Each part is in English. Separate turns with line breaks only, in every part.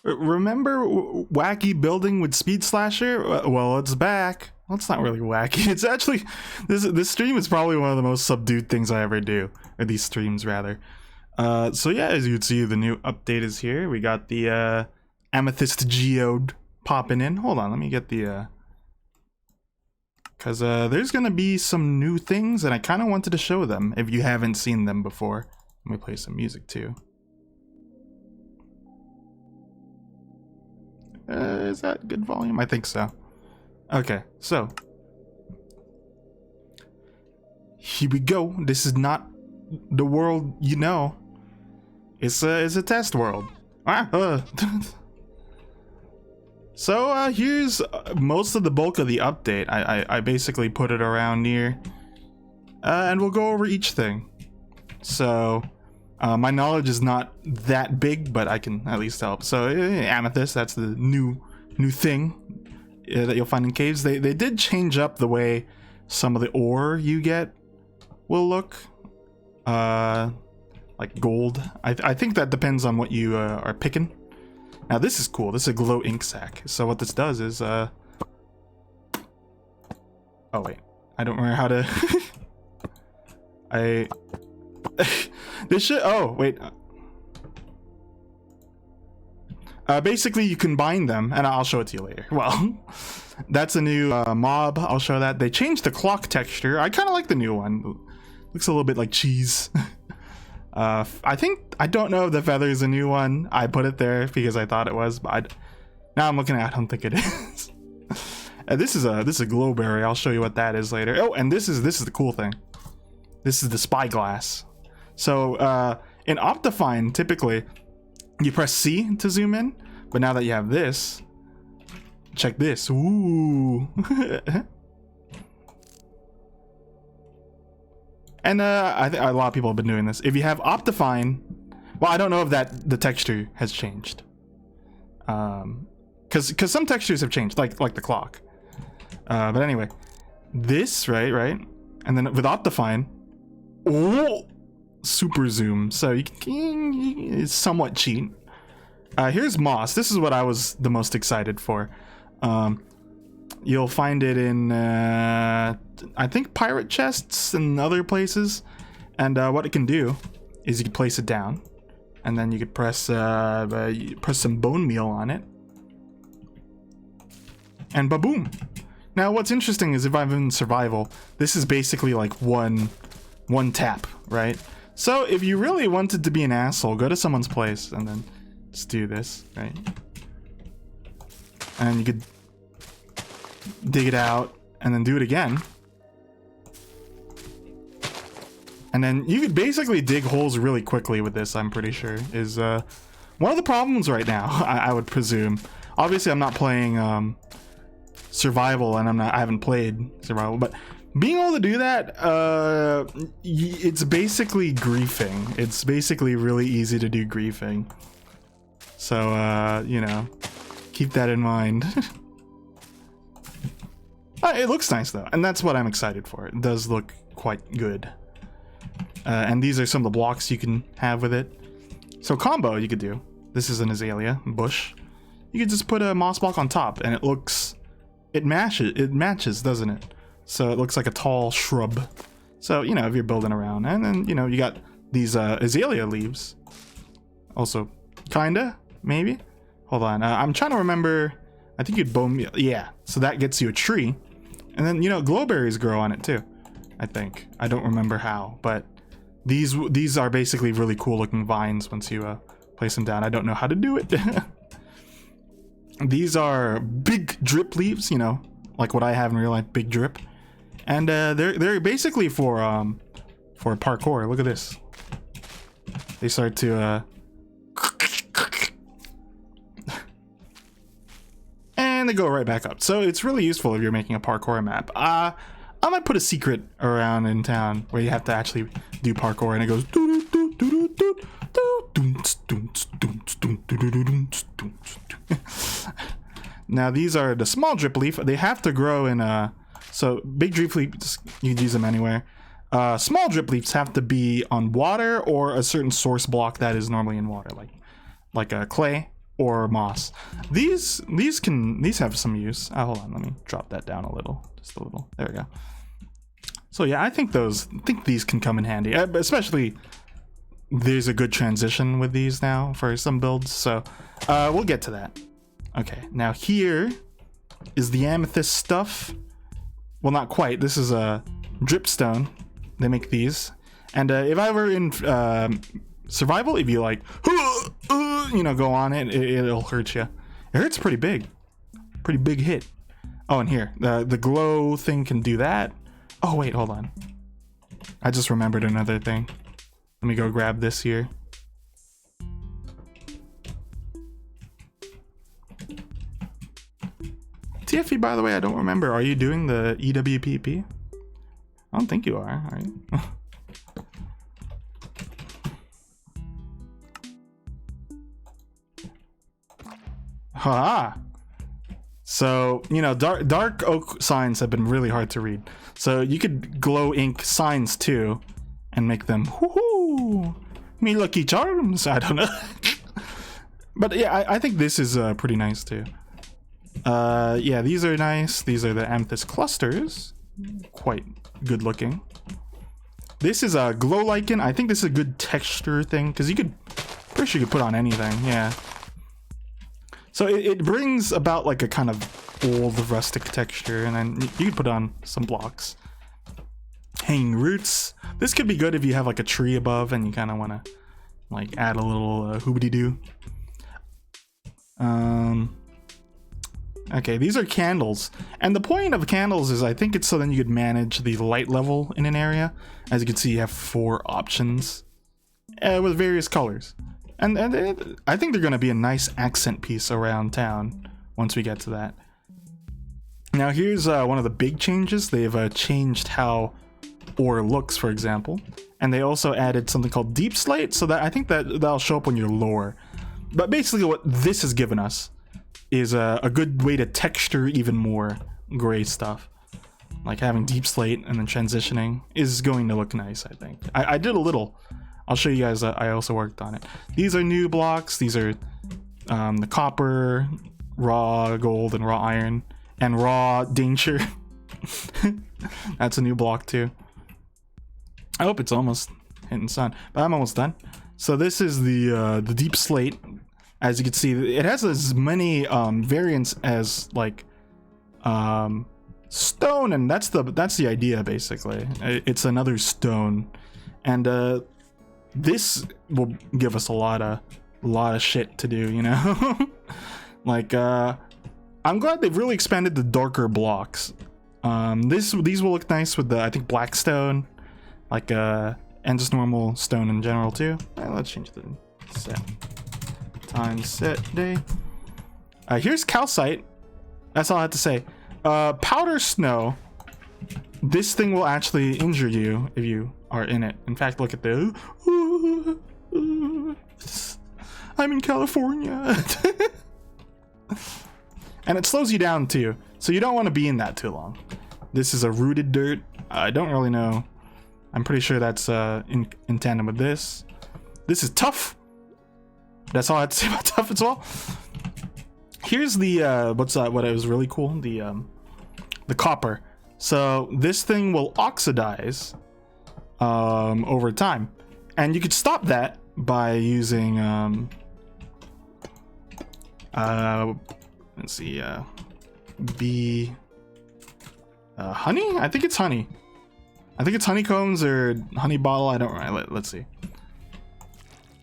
Remember wacky building with Speed Slasher? Well, it's back. Well, it's not really wacky. It's actually this stream is probably one of the most subdued things I ever do, or these streams rather. So yeah, as you'd see, the new update is here. We got the Amethyst Geode popping in. Hold on, let me get the because there's gonna be some new things, and I kind of wanted to show them if you haven't seen them before. Let me play some music too. Is that good volume? I think so. Okay, so here we go. This is not the world you know. It's a test world. So here's most of the bulk of the update. I basically put it around here, and we'll go over each thing. So my knowledge is not that big, but I can at least help. So Amethyst, that's the new thing that you'll find in caves. They did change up the way some of the ore you get will look. Like gold. I think that depends on what you are picking. Now this is cool. This is a glow ink sac. So what this does is oh wait, I don't remember how to this shit. Oh wait, basically you combine them, and I'll show it to you later. Well, that's a new mob. I'll show that. They changed the clock texture. I kind of like the new one. Looks a little bit like cheese. I don't know if the feather is a new one. I put it there because I thought it was, but now I'm looking at it, I don't think it is. This is a glowberry. I'll show you what that is later. Oh, and this is the cool thing. This is the spyglass. So in Optifine, typically you press C to zoom in, but now that you have this, check this. Ooh. And I think a lot of people have been doing this. If you have Optifine, well, I don't know if the texture has changed, because some textures have changed, like the clock. But anyway, this right, and then with Optifine, oh, super zoom. So you can it's somewhat cheat. Here's moss. This is what I was the most excited for. You'll find it in I think pirate chests and other places, and what it can do is you can place it down, and then you could press some bone meal on it, and ba-boom. Now what's interesting is if I'm in survival, this is basically like one tap, right? So if you really wanted to be an asshole, go to someone's place and then just do this, right? And you could dig it out and then do it again, and then you could basically dig holes really quickly with this. I'm pretty sure is one of the problems right now. I would presume. Obviously I'm not playing survival, and I haven't played survival, but being able to do that, it's basically griefing. It's basically really easy to do griefing, so you know, keep that in mind. It looks nice though, and that's what I'm excited for. It does look quite good. And these are some of the blocks you can have with it. So combo you could do. This is an azalea bush. You could just put a moss block on top, and it matches, doesn't it? So it looks like a tall shrub. So, you know, if you're building around, and then, you know, you got these azalea leaves. Also, kinda, maybe. Hold on, I'm trying to remember. I think you'd bone meal. Yeah, so that gets you a tree. And then, you know, glowberries grow on it too, I think. I don't remember how, but these are basically really cool looking vines once you place them down. I don't know how to do it. These are big drip leaves, you know, like what I have in real life, big drip. And they're basically for parkour. Look at this. They start to and they go right back up. So it's really useful if you're making a parkour map. I might put a secret around in town where you have to actually do parkour, and it goes. Now these are the small drip leaf. They have to grow in so big drip leaves, you can use them anywhere. Small drip leaves have to be on water or a certain source block that is normally in water, like a clay or moss. These have some use. Hold on, let me drop that down a little, just a little. There we go. So yeah, I think these can come in handy, especially there's a good transition with these now for some builds. So we'll get to that. Okay, now here is the amethyst stuff. Well, not quite. This is a dripstone. They make these, and if I were in survival, if you like, you know, go on it, it'll hurt you. It hurts pretty big hit. Oh, and here the glow thing can do that. Oh wait, hold on. I just remembered another thing. Let me go grab this here. TFE, by the way, I don't remember. Are you doing the EWPP? I don't think you are you? Ha! So, you know, dark oak signs have been really hard to read. So you could glow ink signs too and make them whoo-hoo, me lucky charms. I don't know. But yeah, I think this is pretty nice too. Yeah, these are nice. These are the amethyst clusters. Quite good looking. This is a glow lichen. I think this is a good texture thing because you could, pretty sure you could put on anything. Yeah. So it brings about like a kind of old rustic texture, and then you could put on some blocks. Hanging roots. This could be good if you have like a tree above and you kind of want to like add a little hoobity-doo. Okay, these are candles. And the point of candles is I think it's so then you could manage the light level in an area. As you can see, you have 4 options with various colors. And I think they're going to be a nice accent piece around town once we get to that. Now here's one of the big changes. They've changed how ore looks, for example. And they also added something called deep slate, so that I think that'll show up on your lore. But basically what this has given us is a good way to texture even more gray stuff. Like having deep slate and then transitioning is going to look nice, I think. I did a little. I'll show you guys. I also worked on it. These are new blocks. These are the copper, raw gold, and raw iron, and raw danger. That's a new block too. I hope it's almost hitting sun, but I'm almost done. So this is the deep slate. As you can see, it has as many variants as like stone, and that's the idea basically. It's another stone, and this will give us a lot of shit to do, you know. Like I'm glad they've really expanded the darker blocks. These will look nice with the, I think, black stone, like and just normal stone in general too. Let's change the set. Time set day. Here's calcite. That's all I have to say. Powder snow. This thing will actually injure you if you are in it. In fact, look at the. I'm in California. And it slows you down too, so you don't want to be in that too long. This is a rooted dirt. I don't really know. I'm pretty sure that's in tandem with this. This is tough. That's all I have to say about tough as well. Here's the what was really cool, the copper. So this thing will oxidize over time, and you could stop that by using let's see, honey. I think it's honey. I think it's honeycombs or honey bottle. I don't know. Let's see.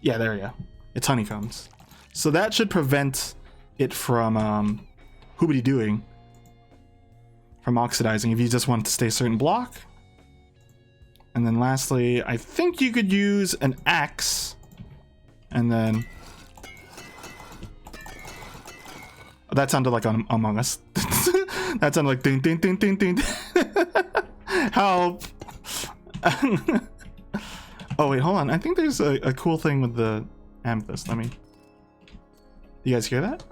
Yeah, there we go. It's honeycombs. So that should prevent it from hoobity doing, from oxidizing if you just want to stay a certain block. And then lastly, I think you could use an axe, and then that sounded like Among Us. That sounded like ding ding ding ding ding. Help. Oh wait, hold on. I think there's a cool thing with the amethyst. Let me. You guys hear that?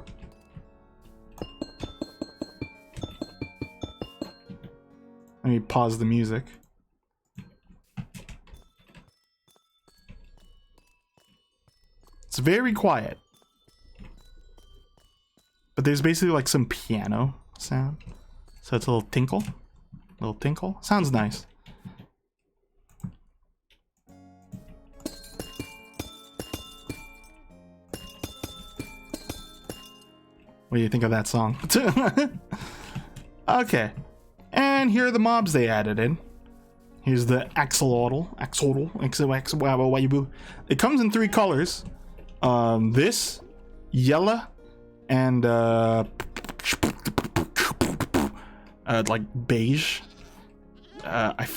Let me pause the music. It's very quiet. but there's basically like some piano sound. So it's a little tinkle. Little tinkle. Sounds nice. What do you think of that song? Okay. And here are the mobs they added in. Here's the axolotl. It comes in 3 colors. This, yellow, and like beige. I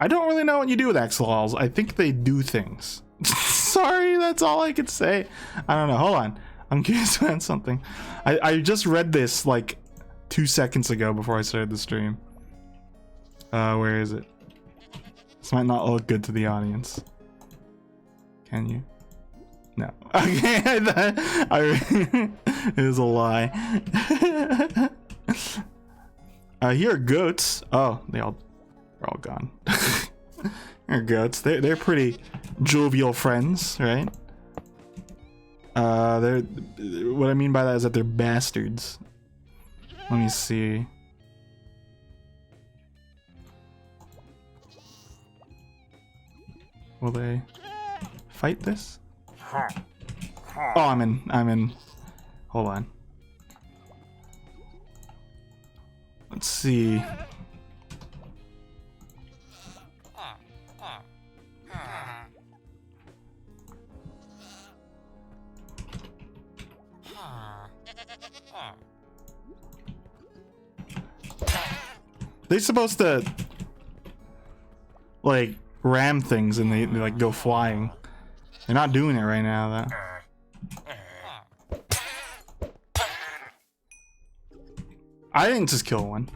don't really know what you do with axolotls. I think they do things. Sorry, that's all I could say. I don't know. Hold on. I'm curious about something. I just read this like 2 seconds ago before I started the stream. Where is it? This might not look good to the audience. Can you? No. Okay, it was a lie. Here are goats. Oh, they're all gone. Here are goats. They're pretty jovial friends, right? What I mean by that is that they're bastards. Let me see. Will they fight this? Oh, I'm in. Hold on. Let's see. They're supposed to like ram things and they like go flying. They're not doing it right now though. I didn't just kill one.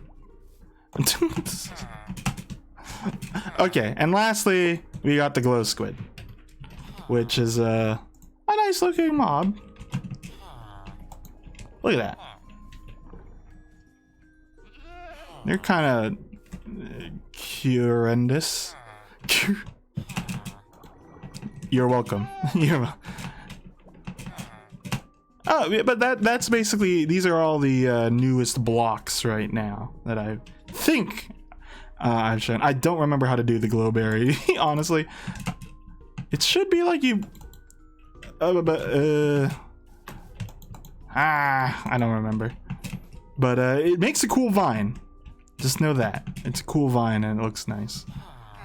Okay, and lastly, we got the glow squid, which is a nice looking mob. Look at that. They're kind of horrendous. You're welcome. Oh, yeah, but that's basically, these are all the newest blocks right now that I think I've shown. I don't remember how to do the glowberry, honestly. It should be like you... I don't remember. But it makes a cool vine. Just know that. It's a cool vine and it looks nice.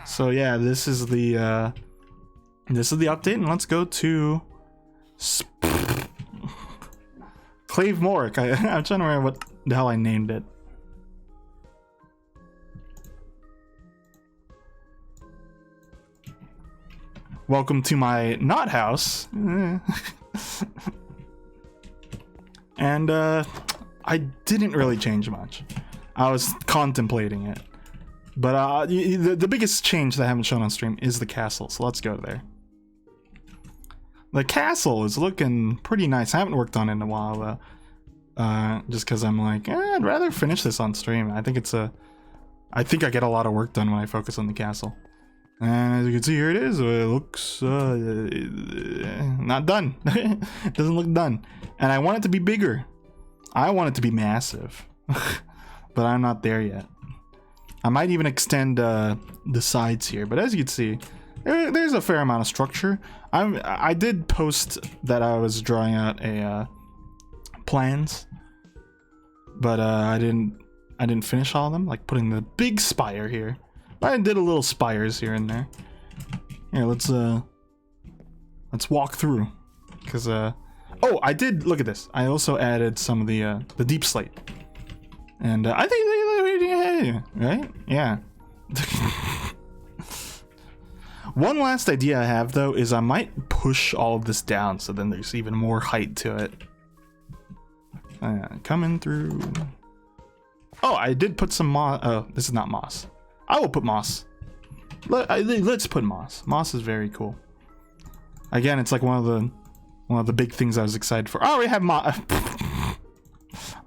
So yeah, this is the update, and let's go to Clave Moric. I'm trying to remember what the hell I named it. Welcome to my not house. And I didn't really change much. I was contemplating it. But the biggest change that I haven't shown on stream is the castle, so let's go there. The castle is looking pretty nice. I haven't worked on it in a while though. Just because I'm like, I'd rather finish this on stream. I think I get a lot of work done when I focus on the castle. And as you can see, here it is. It looks not done. It doesn't look done. And I want it to be bigger. I want it to be massive. But I'm not there yet. I might even extend the sides here. But as you can see, there's a fair amount of structure. I did post that I was drawing out a plans, but I didn't finish all of them. Like putting the big spire here. I did a little spires here and there. Here, let's walk through, cause oh, I did look at this. I also added some of the deep slate, and I think right, yeah. One last idea I have though is I might push all of this down so then there's even more height to it. Coming through. Oh, I did put some moss. Oh, this is not moss. I will put moss. Let's put moss. Moss is very cool. Again, it's like one of the big things I was excited for. Oh, we have moss.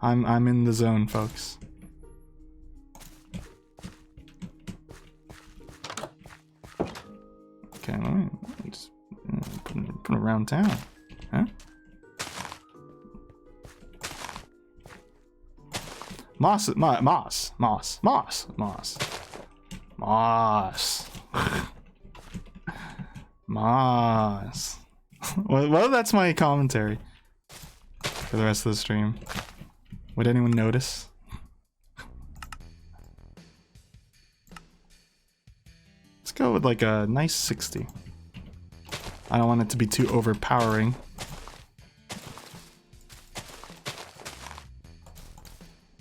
I'm in the zone, folks. Okay, let me just put it around town. Huh? Moss, moss, moss, moss, moss, moss, moss. Well, that's my commentary for the rest of the stream. Would anyone notice? Let's go with like a nice 60. I don't want it to be too overpowering.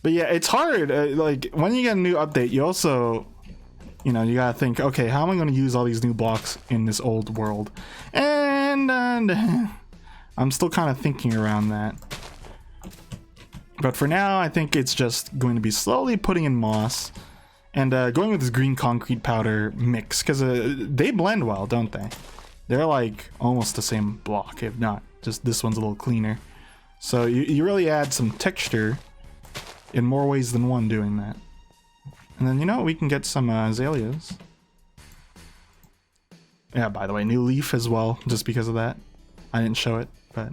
But yeah, it's hard. Like when you get a new update, you also, you know, you gotta think, okay, how am I going to use all these new blocks in this old world? And I'm still kind of thinking around that. But for now, I think it's just going to be slowly putting in moss and going with this green concrete powder mix, because they blend well, don't they? They're like almost the same block, if not. Just this one's a little cleaner. So you really add some texture in more ways than one doing that. And then, you know, we can get some azaleas. Yeah, by the way, new leaf as well, just because of that. I didn't show it, but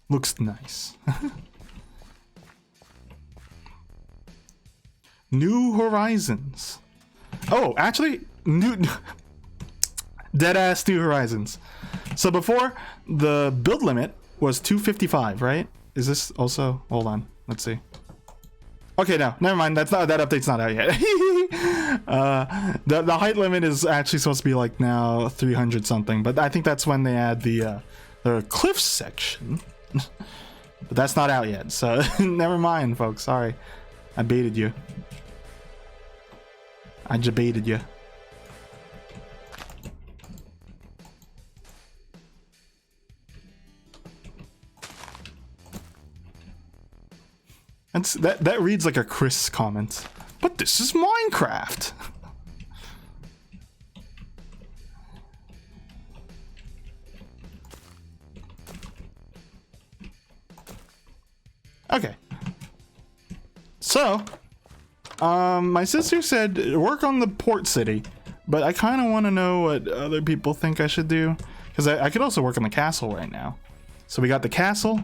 looks nice. New Horizons. Oh, actually, new deadass New Horizons. So before, the build limit was 255, right? Is this also? Hold on, let's see. Okay, no, never mind. That update's not out yet. The height limit is actually supposed to be like now 300 something, but I think that's when they add the cliff section. But that's not out yet, so never mind, folks. Sorry, I baited you. I jebaited you. That reads like a Chris comment. But this is Minecraft. Okay. So, my sister said work on the port city, but I kind of want to know what other people think I should do, because I could also work on the castle right now. So we got the castle,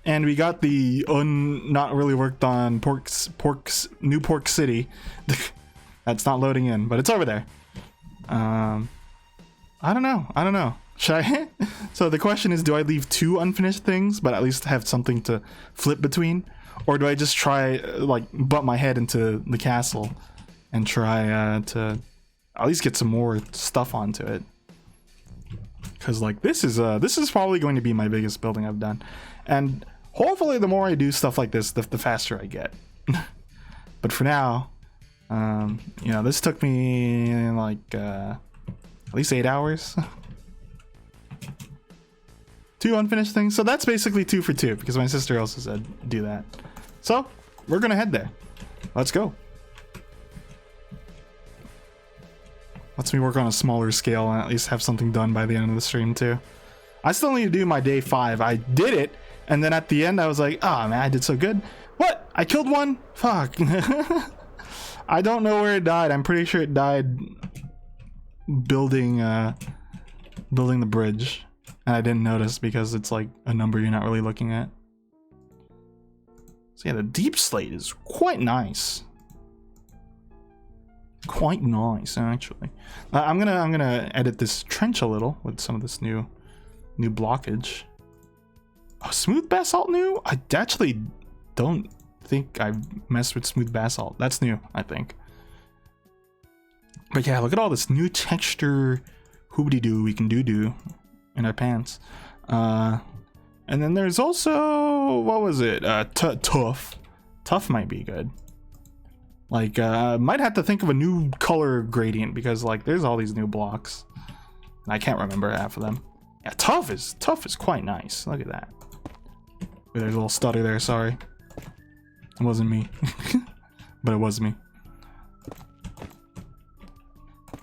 and we got the not really worked on New Pork City. That's not loading in, but it's over there. I don't know. Should I? So the question is, do I leave 2 unfinished things, but at least have something to flip between? Or do I just try, like, butt my head into the castle and try to at least get some more stuff onto it? Because, like, this is probably going to be my biggest building I've done. And hopefully the more I do stuff like this, the faster I get. But for now, you know, this took me, like, at least 8 hours. 2 unfinished things. So that's basically 2 for 2, because my sister also said do that. So we're gonna head there. Let's go. Lets me work on a smaller scale and at least have something done by the end of the stream too. I still need to do my day 5. I did it, and then at the end I was like, oh man, I did so good. What? I killed one? Fuck. I don't know where it died. I'm pretty sure it died building the bridge. And I didn't notice because it's like a number you're not really looking at. So yeah, the deep slate is quite nice. Quite nice, actually. I'm gonna edit this trench a little with some of this new blockage. Oh, smooth basalt new? I actually don't think I've messed with smooth basalt. That's new, I think. But yeah, look at all this new texture hoobity-doo we can do in our pants. And then there's also, what was it? Tough. Tough might be good. Like, might have to think of a new color gradient, because like there's all these new blocks. And I can't remember half of them. Yeah, tough is quite nice. Look at that. Wait, there's a little stutter there, sorry. It wasn't me. But it was me.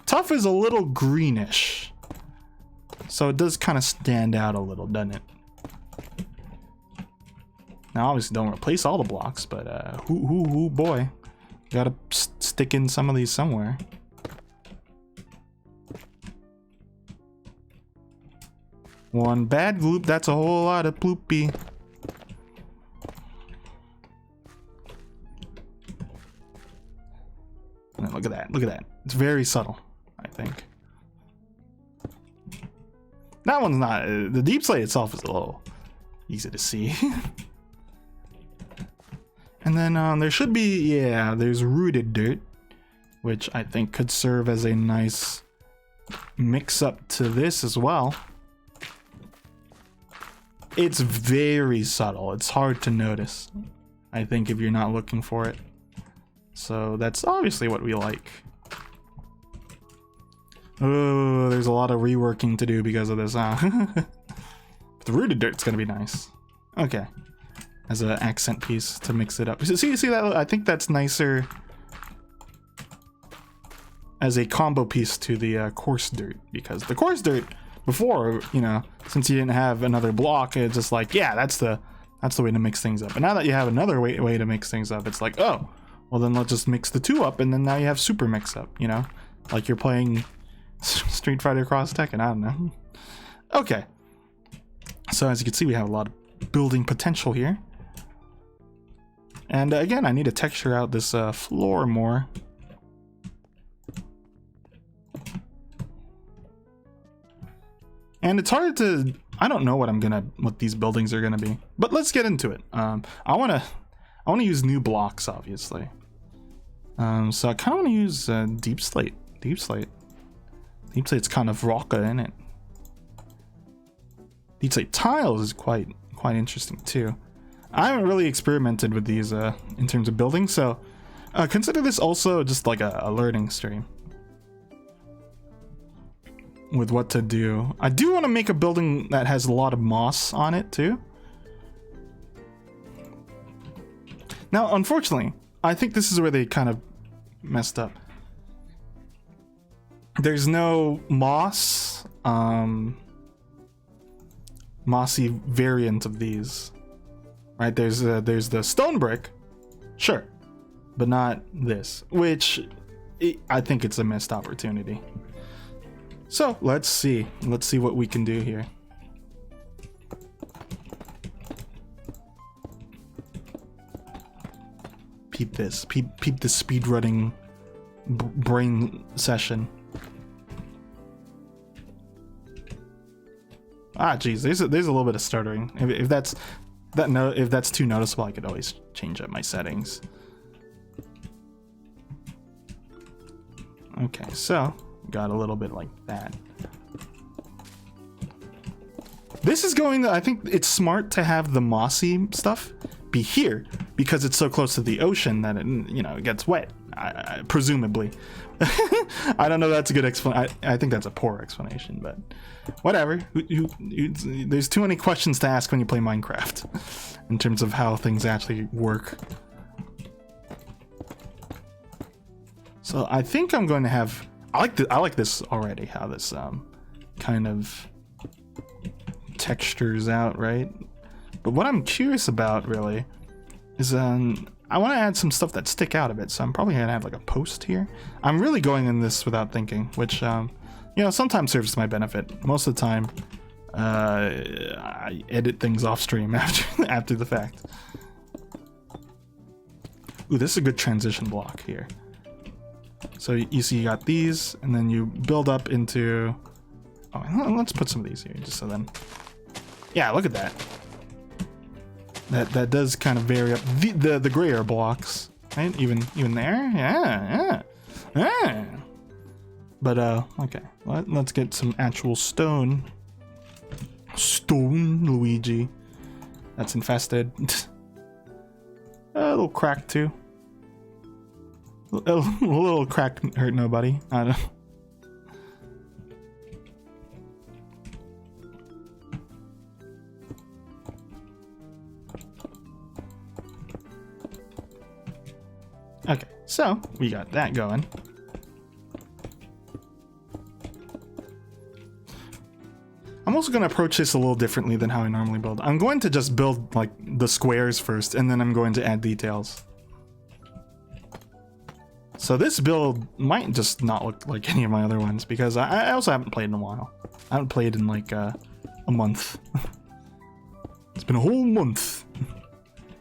Tough is a little greenish. So it does kind of stand out a little, doesn't it? Now, obviously, don't replace all the blocks, but boy, gotta stick in some of these somewhere. One bad gloop, that's a whole lot of ploopy. look at that. Look at that. It's very subtle, I think. That one's not. The deep slate itself is a little easy to see. And then there should be, yeah, there's rooted dirt, which I think could serve as a nice mix-up to this as well. It's very subtle. It's hard to notice, I think, if you're not looking for it. So that's obviously what we like. Oh, there's a lot of reworking to do because of this, huh? But the rooted dirt's gonna be nice. Okay. As an accent piece to mix it up. See that? I think that's nicer as a combo piece to the coarse dirt, because the coarse dirt before, you know, since you didn't have another block, it's just like, yeah, that's the way to mix things up. But now that you have another way to mix things up, it's like, oh, well then let's just mix the two up, and then now you have super mix up, you know, like you're playing Street Fighter Cross Tekken. I don't know. Okay, so as you can see, we have a lot of building potential here. And again, I need to texture out this floor more. And it's hard to, I don't know what these buildings are gonna be, but let's get into it. I wanna use new blocks, obviously. So I kind of want to use deep slate. Deep slate's kind of rocker, isn't it? Deep slate tiles is quite interesting too. I haven't really experimented with these in terms of building, so consider this also just like a learning stream with what to do. I do want to make a building that has a lot of moss on it too. Now, unfortunately, I think this is where they kind of messed up. There's no moss, mossy variant of these. Right, there's the stone brick, sure, but not this, which I think it's a missed opportunity. So let's see what we can do here. Peep this, peep the speedrunning brain session. Ah, geez, there's a little bit of stuttering. If that's too noticeable, I could always change up my settings. Okay, so got a little bit like that. This is going to, I think it's smart to have the mossy stuff be here because it's so close to the ocean that it, you know, it gets wet, presumably. I don't know if that's a good explanation. I think that's a poor explanation, but whatever. There's too many questions to ask when you play Minecraft in terms of how things actually work. So I think I'm going to have, I like this already, how this kind of textures out, right? But what I'm curious about really is I want to add some stuff that stick out a bit, so I'm probably gonna have like a post here. I'm really going in this without thinking, which you know, sometimes serves to my benefit. Most of the time I edit things off stream after the fact. Ooh, this is a good transition block here. So you see you got these, and then you build up into, oh, let's put some of these here just so then, yeah, look at that. That does kind of vary up the grayer blocks, right? Even there, yeah. But okay, let's get some actual stone. Stone Luigi. That's infested. A little cracked too. A little cracked hurt nobody. I don't know. Okay, so we got that going. I'm also going to approach this a little differently than how I normally build. I'm going to just build like the squares first, and then I'm going to add details. So this build might just not look like any of my other ones, because I also haven't played in a while. I haven't played in like a month. It's been a whole month.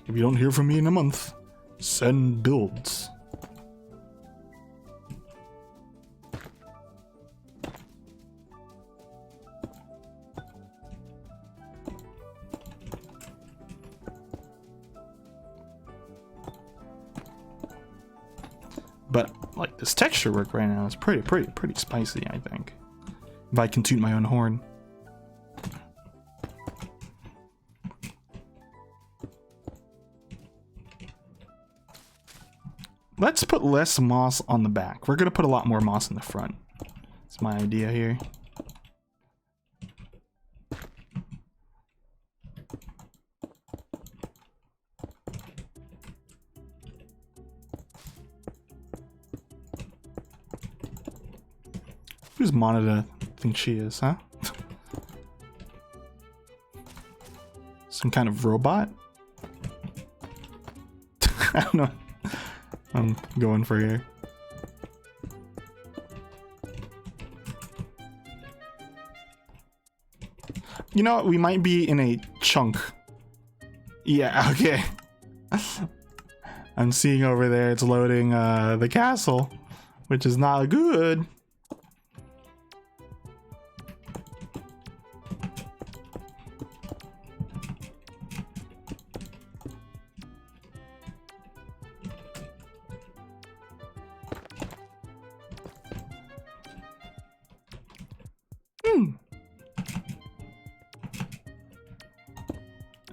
If you don't hear from me in a month, send builds. like this texture work right now is pretty spicy, I think. If I can toot my own horn. Let's put less moss on the back. We're gonna put a lot more moss in the front. That's my idea here. Who's Monida think she is, huh? Some kind of robot? I don't know. I'm going for here. You know what? We might be in a chunk. Yeah, okay. I'm seeing over there it's loading the castle, which is not good.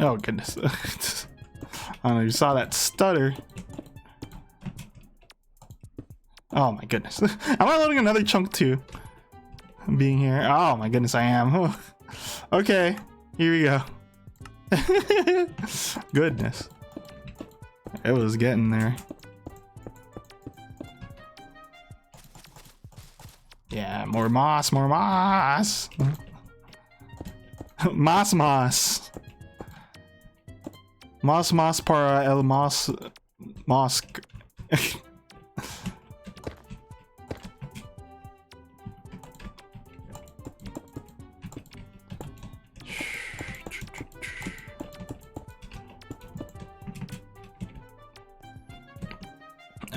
Oh goodness. I don't know, you saw that stutter. Oh my goodness. Am I loading another chunk too? Being here. Oh my goodness, I am. Okay, here we go. Goodness. It was getting there. Yeah, more moss, more moss. Moss moss. Moss para el mosque.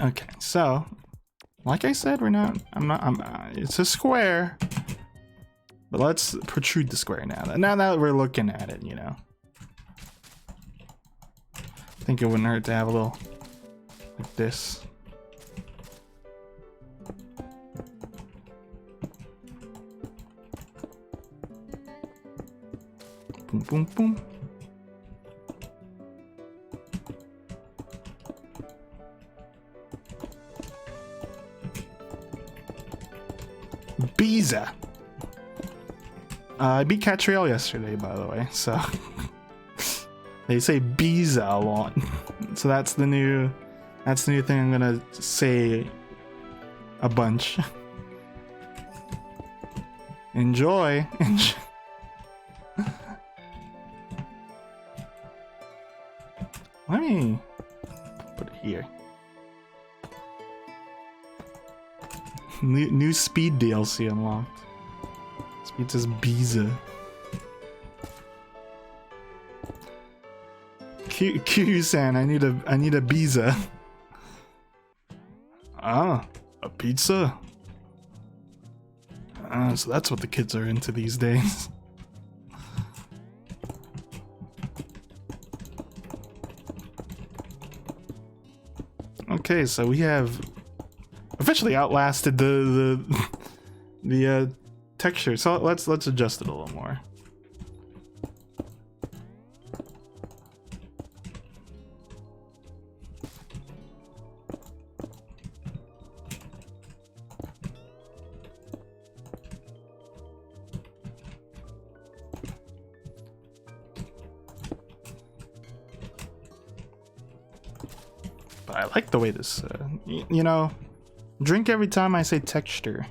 Okay, so like I said, it's a square, but let's protrude the square now. Now that we're looking at it, you know. I think it wouldn't hurt to have a little like this. Boom, boom, boom. Biza. I beat Catriel yesterday, by the way, so they say Biza a lot. So that's the new thing I'm gonna say a bunch. Enjoy. Let me put it here. New speed DLC unlocked. Speed says Biza. Q-san, I need a Biza. Ah, a pizza. So that's what the kids are into these days. Okay, so we have officially outlasted the texture. So let's adjust it a little more. But I like the way this, you know, drink every time I say texture,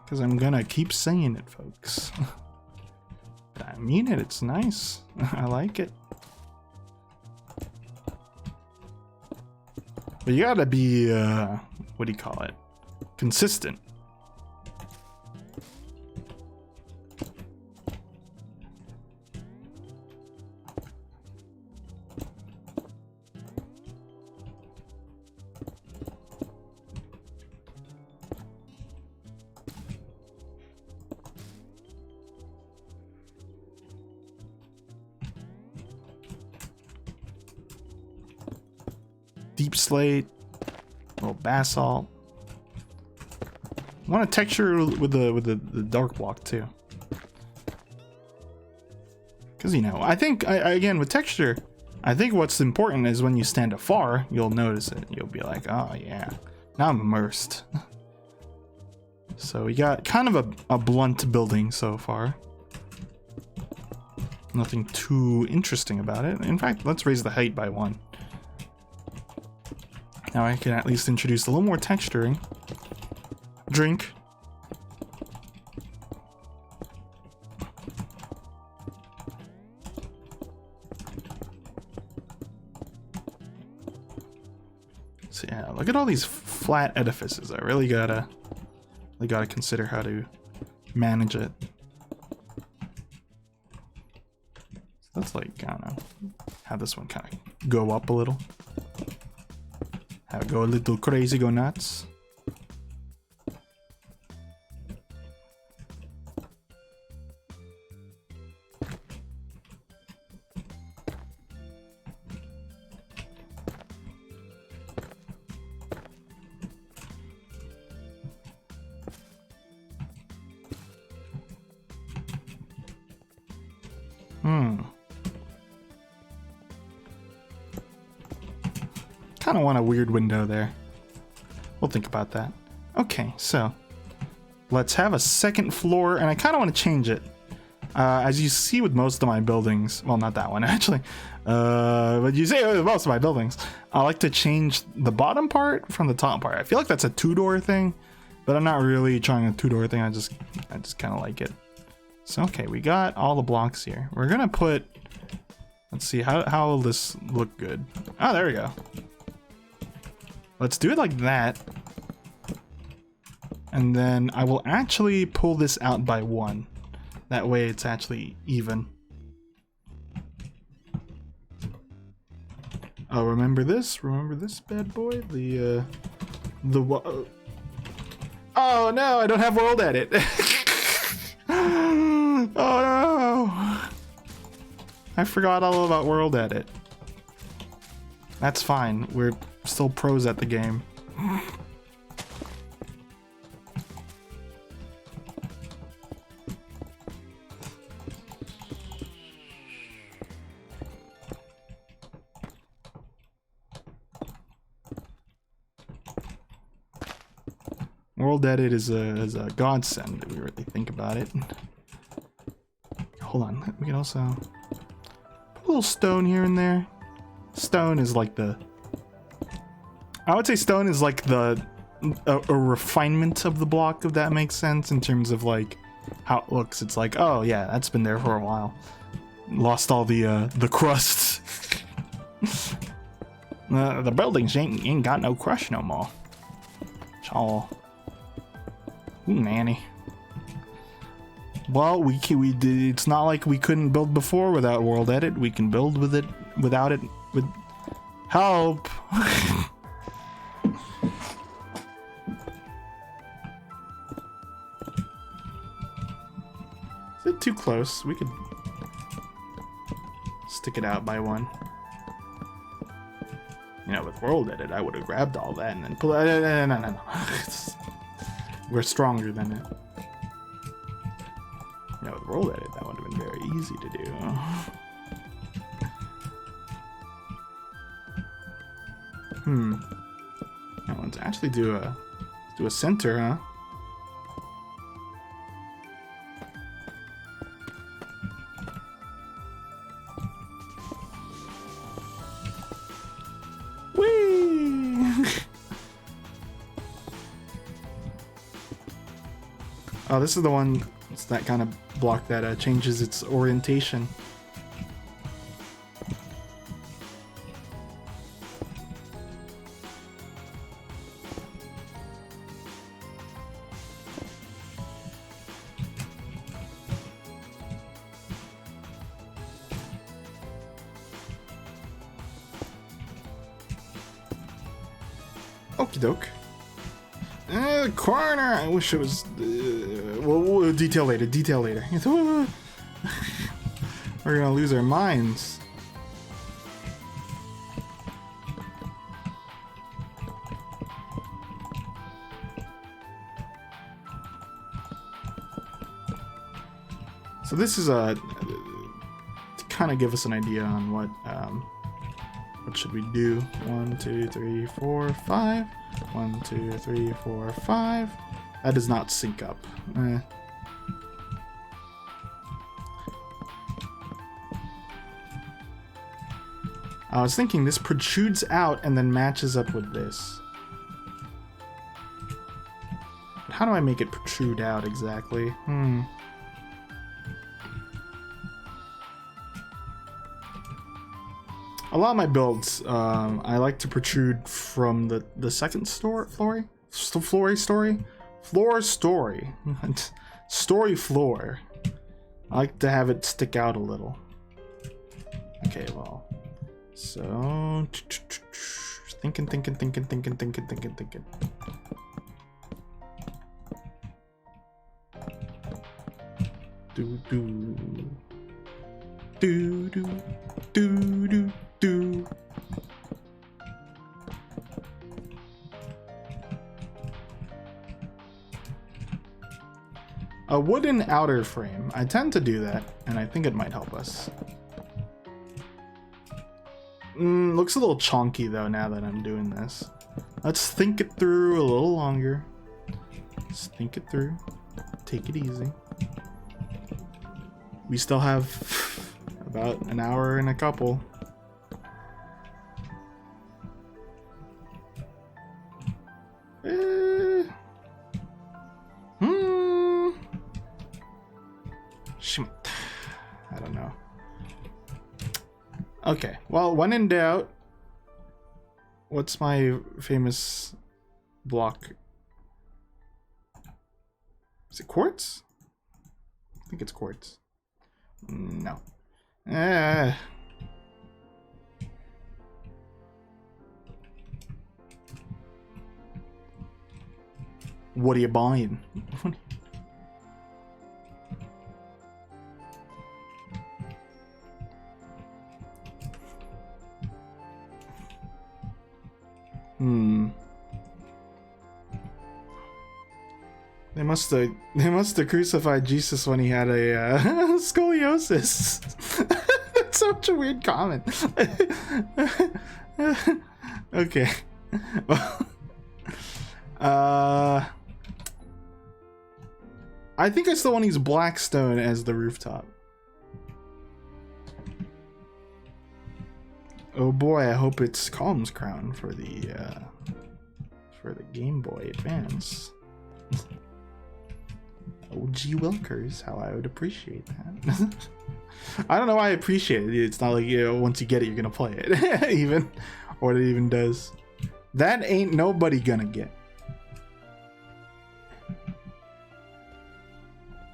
because I'm gonna keep saying it, folks. I mean it, it's nice. I like it. But you gotta be, what do you call it? Consistent. Deep slate, little basalt. want a texture with the dark block too. Because, you know, I think, again, with texture, I think what's important is when you stand afar, you'll notice it. You'll be like, oh, yeah, now I'm immersed. So we got kind of a blunt building so far. Nothing too interesting about it. In fact, let's raise the height by 1. Now I can at least introduce a little more texturing. Drink. So yeah, look at all these flat edifices. I really gotta consider how to manage it. So that's like, I don't know, have this one kind of go up a little. Have it go a little crazy, go nuts. Kind of want a weird window there. We'll think about that. Okay, so let's have a second floor, and I kind of want to change it. As you see with most of my buildings, well, not that one actually, but you see with most of my buildings, I like to change the bottom part from the top part. I feel like that's a two-door thing, but I'm not really trying a two-door thing. I just kind of like it. So okay, we got all the blocks here. We're gonna put, let's see, how will this look good? Oh, there we go. Let's do it like that. And then I will actually pull this out by 1. That way it's actually even. Oh, remember this? Remember this bad boy? Oh no, I don't have world edit. Oh no. I forgot all about world edit. That's fine. We're still pros at the game. World edit is a godsend if we really think about it. Hold on, we can also put a little stone here and there. Stone is like I would say stone is like a refinement of the block, if that makes sense, in terms of like how it looks. It's like, oh yeah, that's been there for a while. Lost all the crust. The buildings ain't got no crust no more. Chaw. Ooh, nanny. Well, we did. It's not like we couldn't build before without world edit. We can build with it without it with help. Is it too close? We could stick it out by 1. You know, with world edit, I would have grabbed all that and then pull it. No. We're stronger than it. You know, with world edit, that would have been very easy to do. Now let's actually do a center, huh? Oh, this is the one. It's that kind of block that changes its orientation. Okie doke. The corner. I wish it was. We'll detail later. Detail later. We're gonna lose our minds. So this is to kind of give us an idea on what should we do. 1, 2, 3, 4, 5. 1, 2, 3, 4, 5. That does not sync up. I was thinking this protrudes out and then matches up with this. But how do I make it protrude out exactly? A lot of my builds, I like to protrude from the second story floor. I like to have it stick out a little. Okay, well, so thinking. Do. A wooden outer frame. I tend to do that, and I think it might help us. Looks a little chonky though now that I'm doing this. Let's think it through a little longer. Let's think it through. Take it easy. We still have about an hour and a couple. I don't know. Okay, well, when in doubt, what's my famous block? Is it quartz? I think it's quartz. No. What are you buying? They must have crucified Jesus when he had a scoliosis. That's such a weird comment. Okay. I think I still want to use Blackstone as the rooftop. Oh boy, I hope it's Calm's Crown for the Game Boy Advance. OG Wilkers, how I would appreciate that. I don't know why I appreciate it. It's not like, you know, once you get it, you're gonna play it. Even, or it even does. That ain't nobody gonna get.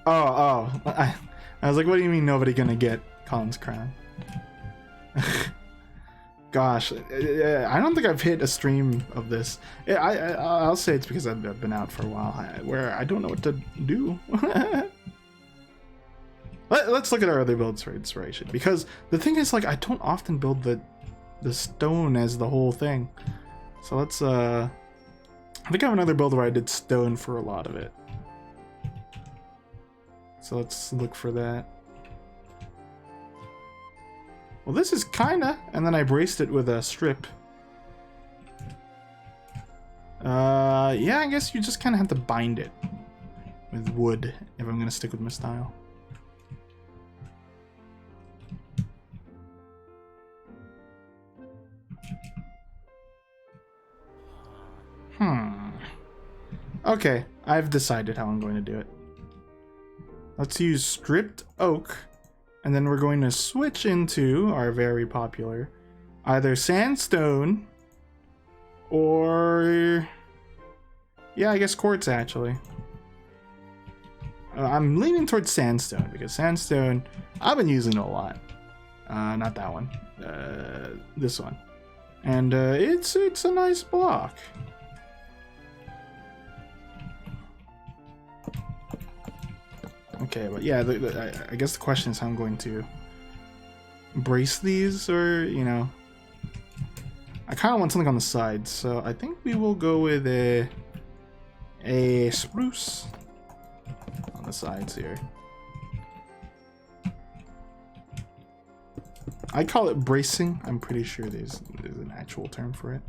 I was like, what do you mean nobody gonna get Calm's Crown? Gosh, I don't think I've hit a stream of this. I'll say it's because I've been out for a while, where I don't know what to do. Let's look at our other builds for inspiration, because the thing is, like, I don't often build the stone as the whole thing. So let's I think I have another build where I did stone for a lot of it. So let's look for that. Well, this is kinda, and then I braced it with a strip. Yeah, I guess you just kind of have to bind it with wood if I'm gonna stick with my style. Okay, I've decided how I'm going to do it. Let's use stripped oak. And then we're going to switch into our very popular either sandstone or, yeah, I guess quartz actually. I'm leaning towards sandstone because sandstone, I've been using it a lot. Not that one, this one. And it's a nice block. Okay, but yeah, I guess the question is how I'm going to brace these, or, you know, I kind of want something on the sides, so I think we will go with a spruce on the sides here. I call it bracing. I'm pretty sure there's an actual term for it.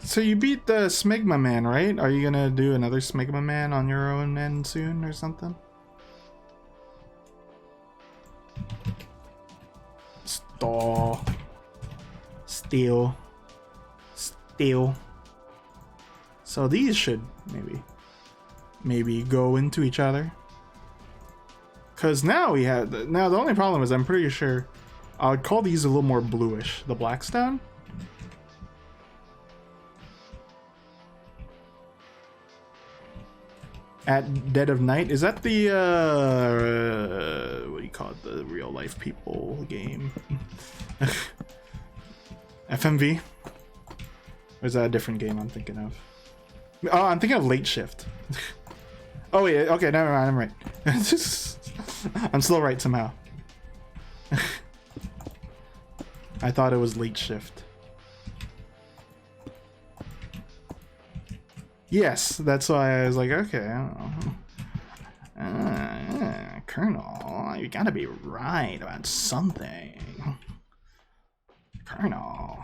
So you beat the Smegma Man, right? Are you gonna do another Smegma Man on your own end soon or something? Stall. Steal. Steal. So these should maybe go into each other. Cause now we have the only problem is I'm pretty sure I would call these a little more bluish. The Blackstone. At Dead of Night, is that the what do you call it? The real life people game? FMV? Or is that a different game I'm thinking of? Oh, I'm thinking of Late Shift. Oh wait, okay, never mind, I'm right. I'm still right somehow. I thought it was Late Shift. Yes, that's why I was like, okay, I don't know. Colonel, you gotta be right about something. Colonel.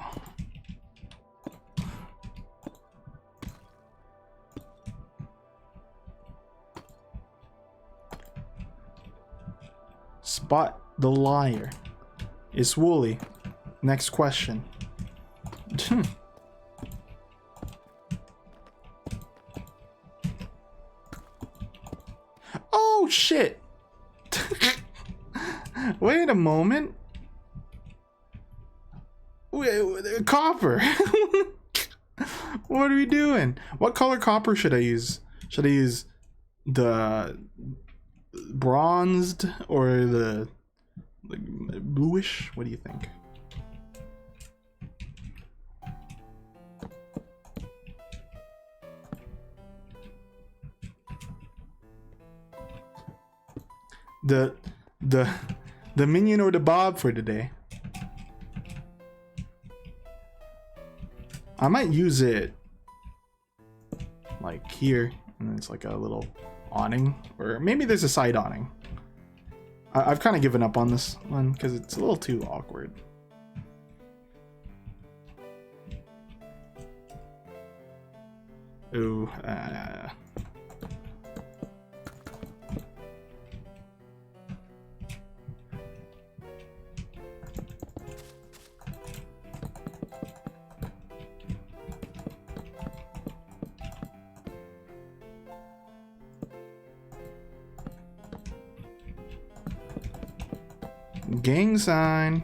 Spot the liar. It's Wooly. Next question. Oh shit! Wait a moment. Wait, copper. What are we doing? What color copper should I use? Should I use the bronzed or the bluish? What do you think? The minion or the bob for today. I might use it like here, and it's like a little awning, or maybe there's a side awning. I've kind of given up on this one because it's a little too awkward. Ooh, gang sign.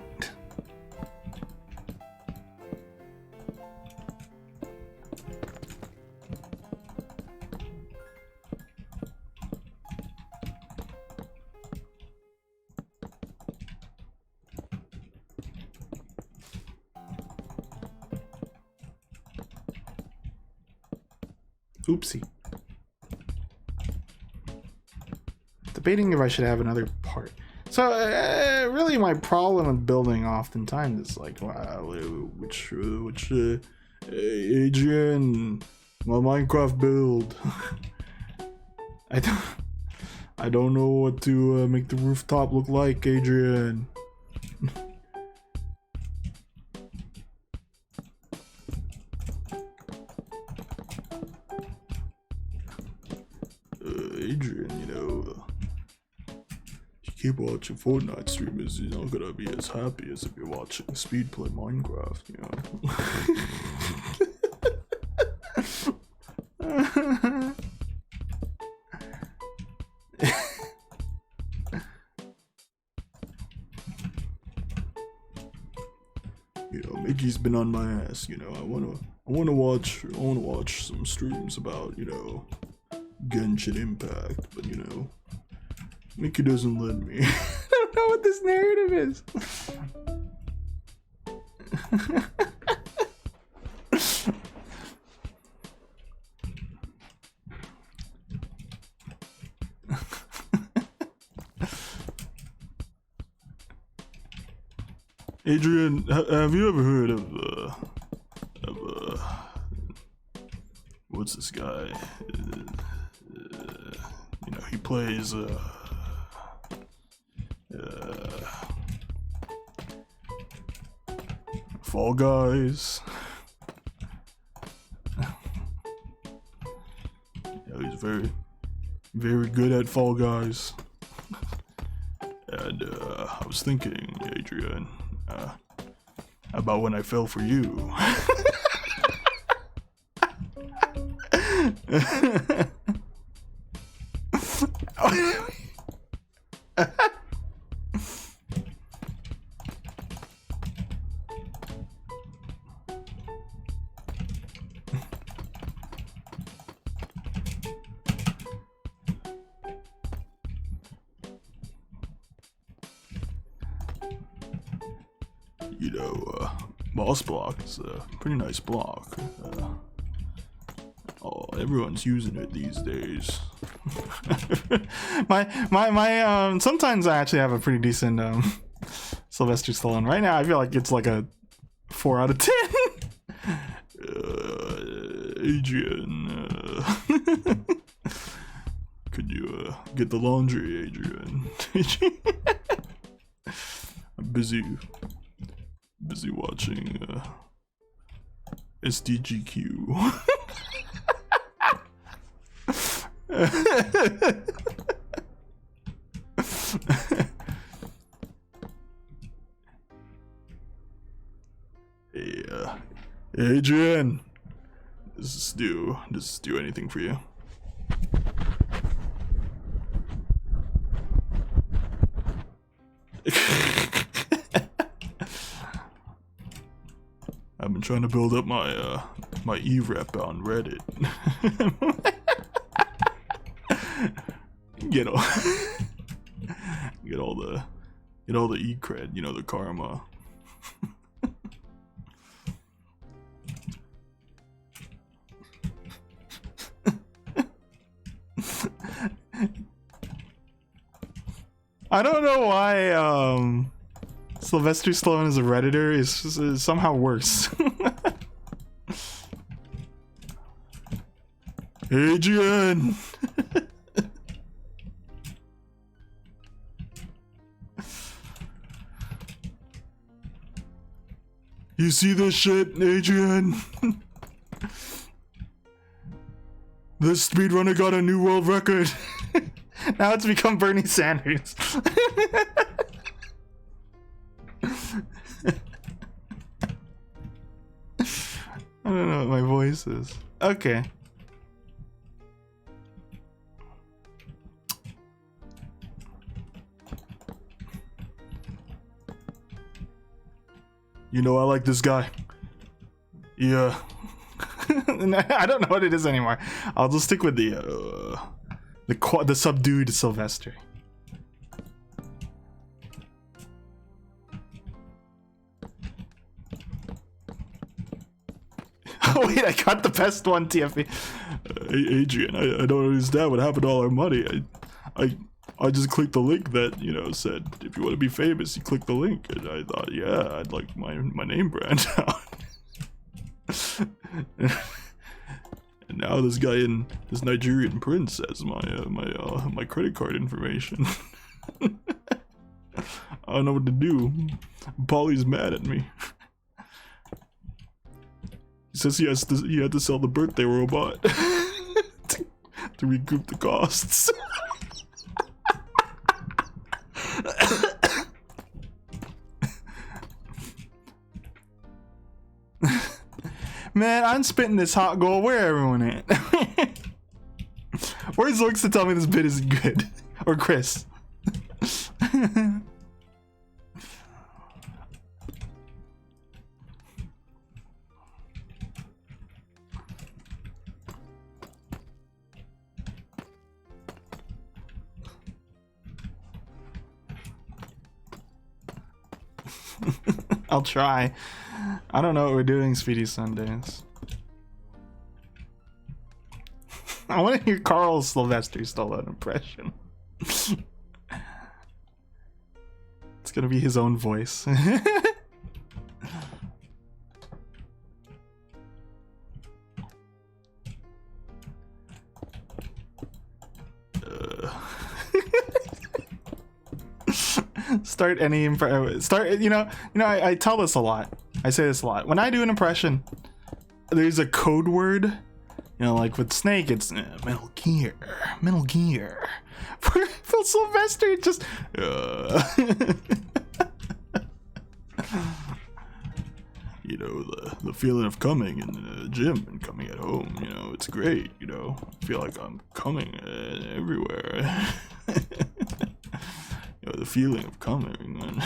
Oopsie. Debating if I should have another part. So really my problem with building oftentimes is like, wow, which Adrian, my Minecraft build. I don't know what to make the rooftop look like, Adrian. Adrian, you know, keep watching Fortnite streamers, you're not gonna be as happy as if you're watching Speed play Minecraft, you know. You know, Mickey
he's been on my ass. You know, I wanna watch some streams about, you know, Genshin Impact, but you know, Mickey doesn't let me.
I don't know what this narrative is.
Adrian, have you ever heard of what's this guy? You know, he plays Fall Guys. Yeah, he's very good at Fall Guys. And I was thinking, Adrian, about when I fell for you. You know, Boss Block is a pretty nice block. Oh, everyone's using it these days.
my sometimes I actually have a pretty decent Sylvester Stallone. Right now I feel like it's like a 4 out of 10.
Adrian, could you get the laundry, Adrian? I'm busy watching SDGQ. Hey, Adrian, does this do anything for you? I've been trying to build up my my E-rep on Reddit. get all the E-cred, you know, the karma.
I don't know why Sylvester Stallone as a Redditor is somehow worse.
Adrian! You see this shit, Adrian? This speedrunner got a new world record.
Now it's become Bernie Sanders. I don't know what my voice is. Okay.
You know, I like this guy. Yeah.
I don't know what it is anymore. I'll just stick with the subdued Sylvester. Oh wait, I got the best one, TFP.
Adrian, I don't understand what happened to all our money. I just clicked the link that, you know, said if you want to be famous, you click the link, and I thought, yeah, I'd like my name brand out. And now this Nigerian prince has my credit card information. I don't know what to do. Polly's mad at me. He says he had to sell the birthday robot to recoup the costs.
Man, I'm spitting this hot gold. Where everyone at? Where's Looks to tell me this bit isn't good? Or Chris? I'll try. I don't know what we're doing, Speedy Sundays. I want to hear Carl Sylvester Stallone impression. It's gonna be his own voice. Start any I tell this a lot. I say this a lot. When I do an impression, there's a code word. You know, like with Snake, it's Metal Gear. Metal Gear. For Phil Sylvester, just
you know, the feeling of coming in the gym and coming at home, you know, it's great, you know. I feel like I'm coming everywhere. You know, the feeling of coming.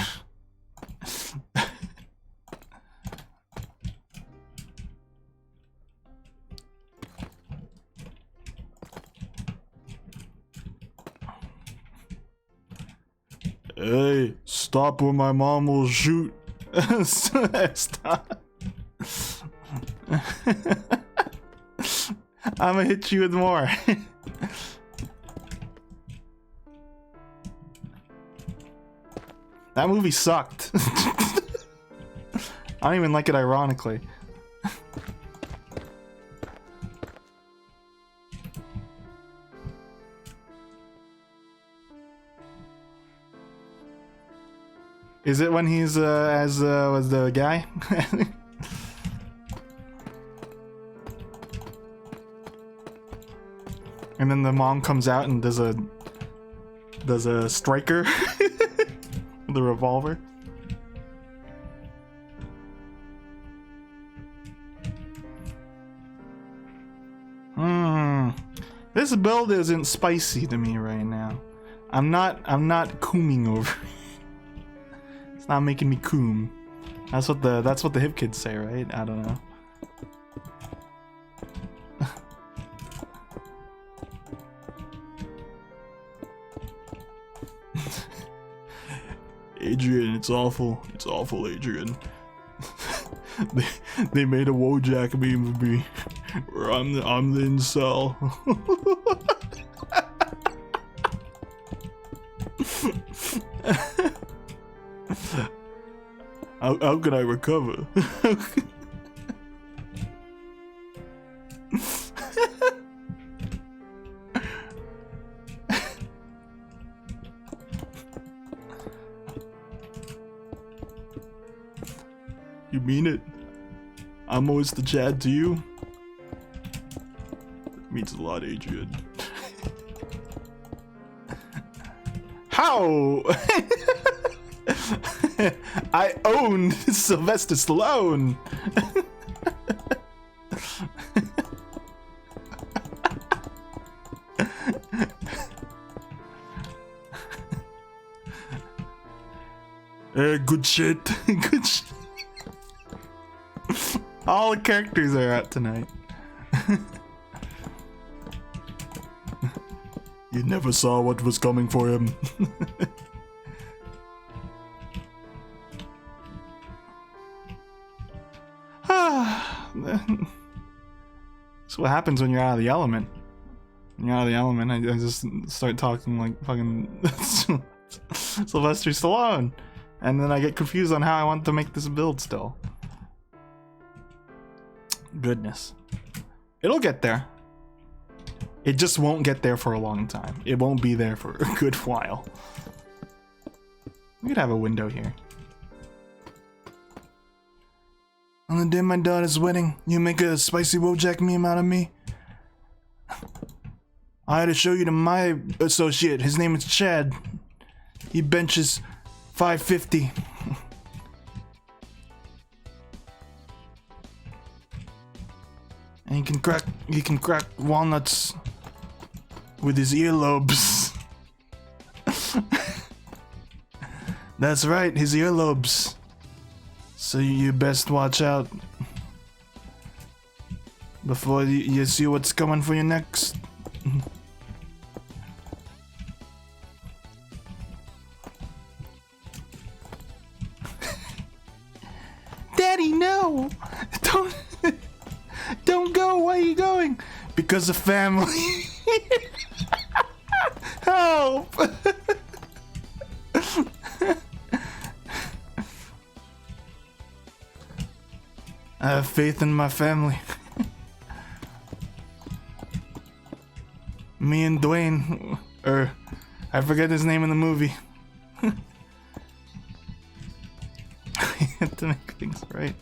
Hey, stop or my mom will shoot.
Stop. I'ma hit you with more. That movie sucked. I don't even like it ironically. Is it when he's was the guy? And then the mom comes out and does a striker with a revolver. This build isn't spicy to me right now. I'm not cooming over. It's not making me coom. That's what the hip kids say, right? I don't know.
Adrian, it's awful. It's awful, Adrian. they made a Wojak meme of me where I'm the incel. How can I recover? You mean it? I'm always the Chad to you? That means a lot, Adrian.
How? I own Sylvester Stallone.
Good shit.
Good shit. All the characters are out tonight.
You never saw what was coming for him.
That's what happens when you're out of the element. When you're out of the element, I just start talking like fucking Sylvester Stallone. And then I get confused on how I want to make this build still. Goodness. It'll get there. It just won't get there for a long time. It won't be there for a good while. We could have a window here. On the day my daughter's wedding, you make a spicy Wojak meme out of me? I had to show you to my associate. His name is Chad. He benches 550. And he can crack walnuts with his earlobes. That's right, his earlobes. So you best watch out before you see what's coming for you next. Don't go. Why are you going? Because of family. Help. I have faith in my family. Me and Dwayne, or I forget his name in the movie. I have to make things right.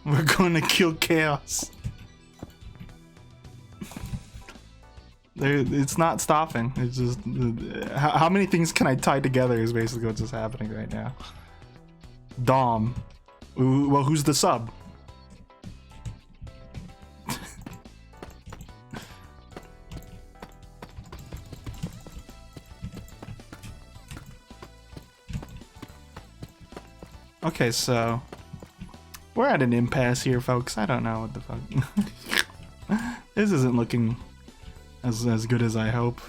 We're going to kill chaos. It's not stopping. It's just how many things can I tie together is basically what's just happening right now. Dom. Well, who's the sub? Okay, so we're at an impasse here, folks. I don't know what the fuck. This isn't looking as good as I hope.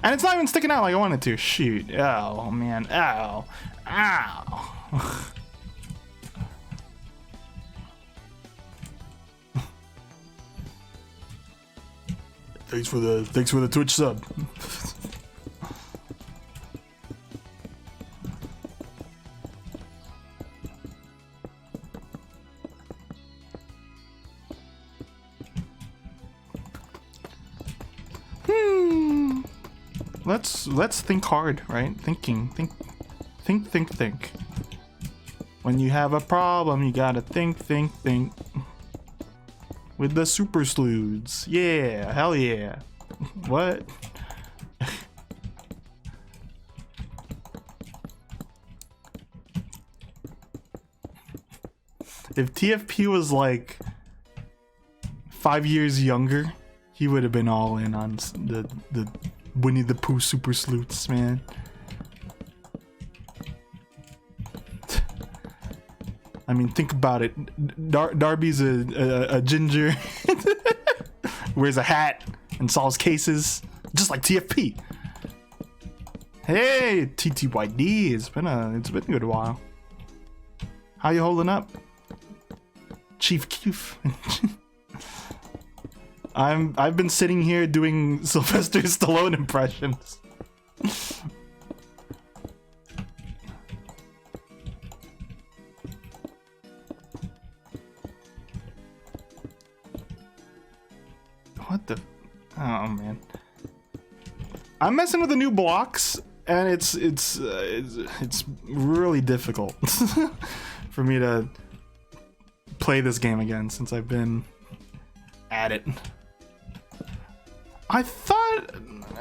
And it's not even sticking out like I wanted to. Shoot. Oh, man. Ow. Ow. Thanks for the Twitch sub. Let's think hard, right? Think. When you have a problem, you gotta think. With the super sleuths. Yeah, hell yeah. What? If TFP was like 5 years younger, he would have been all in on the Winnie the Pooh super sleuths, man. I mean, think about it. Darby's a ginger, wears a hat and solves cases, just like TFP. Hey, TTYD, it's been a good while. How you holding up, Chief Keef? I've been sitting here doing Sylvester Stallone impressions. What the? Oh man, I'm messing with the new blocks, and it's really difficult for me to play this game again since I've been at it. I thought,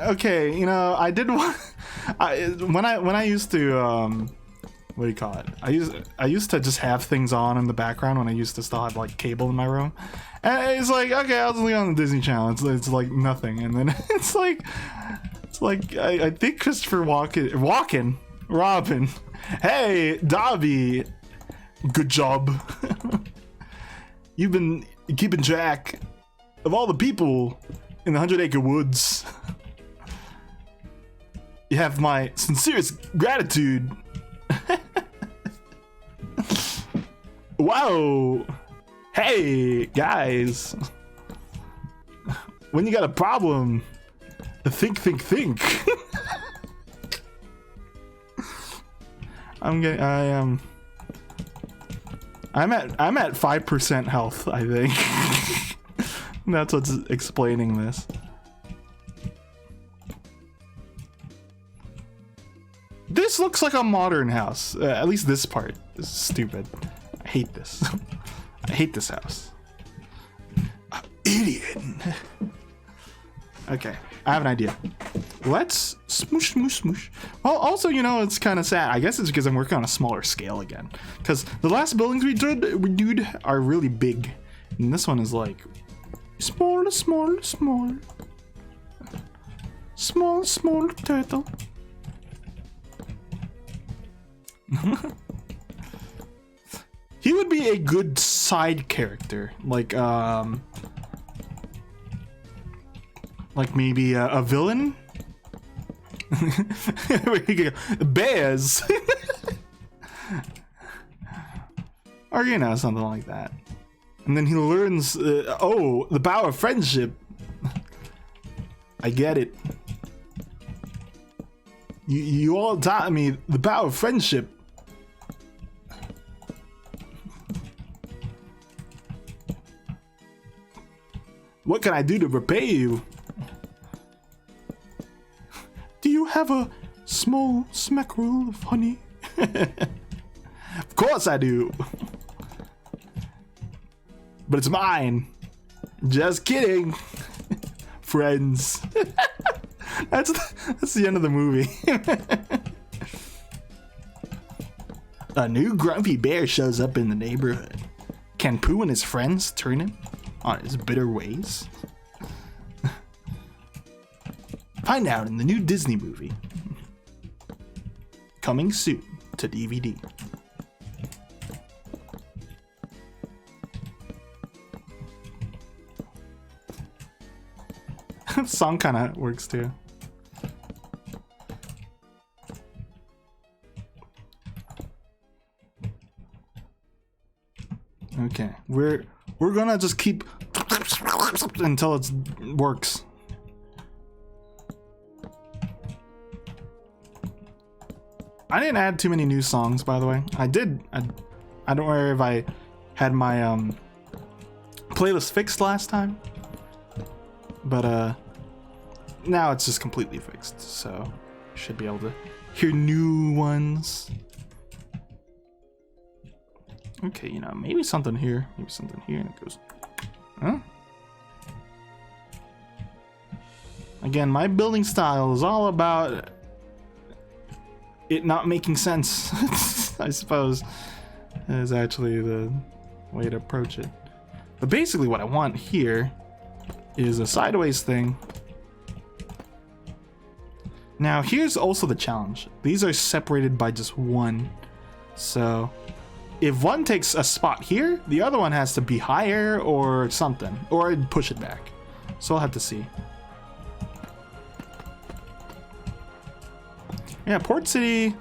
okay, you know, I did want, when I used to what do you call it? I used to just have things on in the background when I used to still have like cable in my room, and it's like, okay, I'll just leave on the Disney Channel. It's like nothing, and then it's like I think Christopher Walken, Robin, hey Dobby, good job. You've been keeping track of all the people in the 100 Acre Woods. You have my sincerest gratitude. Wow. Hey, guys. When you got a problem, think. I'm at 5% health, I think. That's what's explaining this. This looks like a modern house. At least this part. This is stupid. I hate this. I hate this house. Idiot. Okay, I have an idea. Let's smoosh. Well, also, you know, it's kind of sad. I guess it's because I'm working on a smaller scale again. Because the last buildings we did are really big. And this one is like small turtle. He would be a good side character, like maybe a villain. Bears. Or, you know, something like that. And then he learns, oh, the power of friendship. I get it. You all taught me the power of friendship. What can I do to repay you? Do you have a small smackerel of honey? Of course I do. But it's mine. Just kidding. Friends. That's the end of the movie. A new grumpy bear shows up in the neighborhood. Can Pooh and his friends turn him on his bitter ways? Find out in the new Disney movie. Coming soon to DVD. Song kind of works too. Okay, we're gonna just keep until it works. I didn't add too many new songs, by the way. I did. I don't know if I had my playlist fixed last time, but now it's just completely fixed, so you should be able to hear new ones. Okay, you know, maybe something here, and it goes, huh? Again, my building style is all about it not making sense. I suppose is actually the way to approach it. But basically what I want here is a sideways thing. Now here's also the challenge. These are separated by just one. So if one takes a spot here, the other one has to be higher or something, or I'd push it back. So I'll have to see. Yeah, Port City,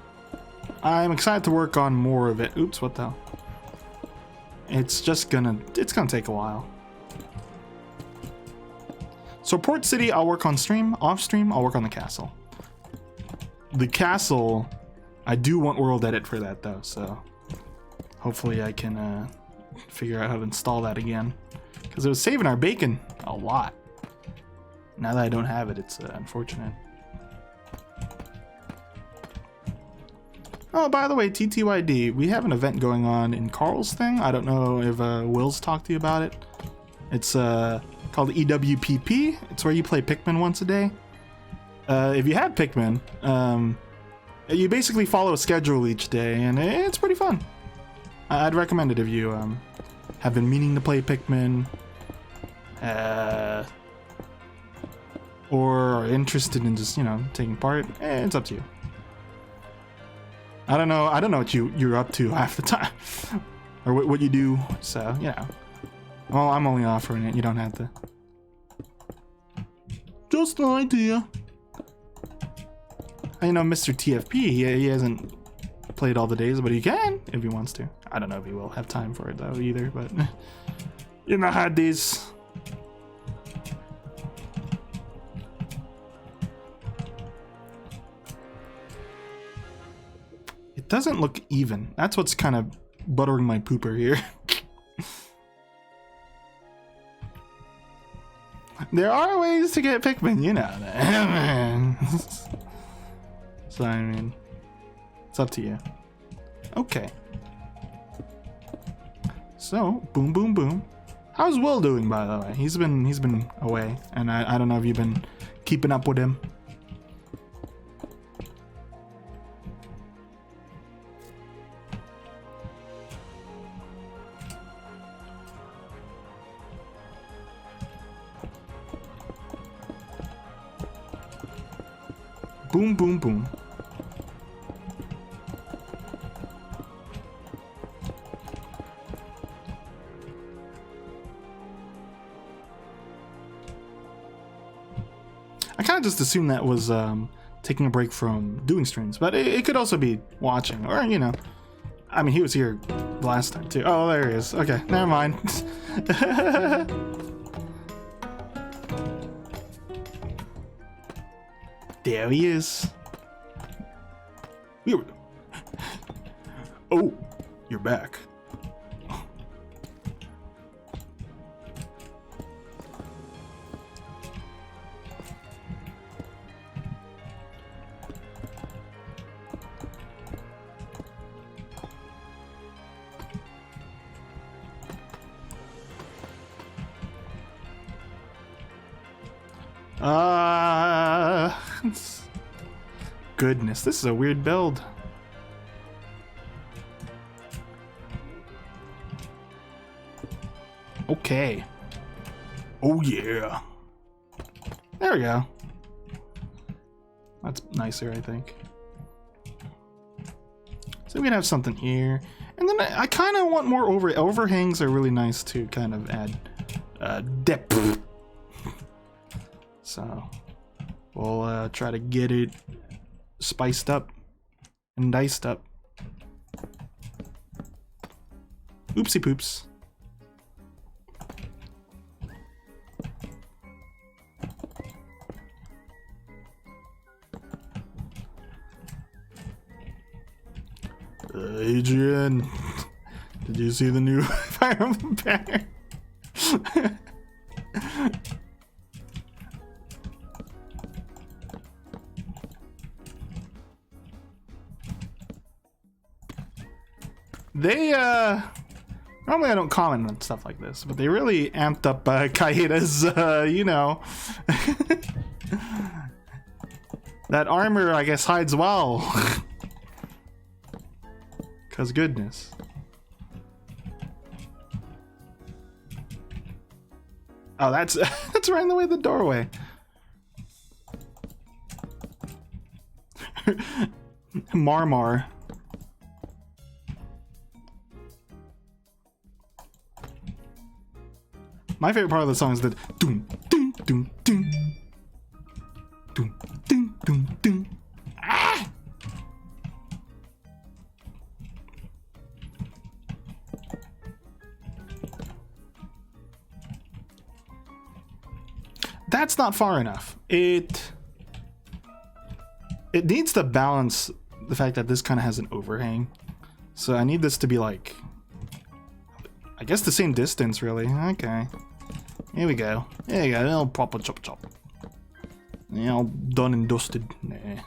I'm excited to work on more of it. Oops, what the hell? It's gonna take a while. So Port City, I'll work on stream. Off stream, I'll work on the castle. The castle, I do want world edit for that though, so hopefully I can figure out how to install that again, because it was saving our bacon a lot. Now that I don't have it, it's unfortunate. Oh, by the way, TTYD, we have an event going on in Carl's thing. I don't know if Will's talked to you about it. It's called EWPP. It's where you play Pikmin once a day. If you have Pikmin, you basically follow a schedule each day, and it's pretty fun. I'd recommend it if you have been meaning to play Pikmin, or are interested in just, you know, taking part. It's up to you. I don't know what you're up to half the time, or what you do. So yeah. Well, I'm only offering it. You don't have to. Just an idea. You know, Mr. TFP, he hasn't played all the days, but he can if he wants to. I don't know if he will have time for it though either, but you know how it is. It doesn't look even. That's what's kind of buttering my pooper here. There are ways to get Pikmin, you know that. So I mean, it's up to you. Okay. So, boom, boom, boom. How's Will doing, by the way? He's been away, and I don't know if you've been keeping up with him. Boom, boom, boom. I kind of just assumed that was taking a break from doing streams, but it could also be watching, or, you know, I mean, he was here last time too. Oh, there he is. Okay, never mind. There he is.
Oh, you're back.
Goodness, this is a weird build. Okay.
Oh yeah.
There we go. That's nicer, I think. So we can have something here. And then I kind of want more overhangs are really nice to kind of add depth. So we'll try to get it spiced up and diced up. Oopsie poops.
Adrian, did you see the new Fire Emblem banner?
They normally I don't comment on stuff like this, but they really amped up Kaeda's you know. That armor I guess hides well. Cause goodness. Oh, that's that's right in the way of the doorway. Marmar. My favorite part of the song is the doom doom doom doom doom doom doom doom. Ah! That's not far enough. It needs to balance the fact that this kind of has an overhang. So I need this to be like, I guess the same distance really. Okay. Here we go. There you go. Little proper chop chop. Yeah, all done and dusted. Nah.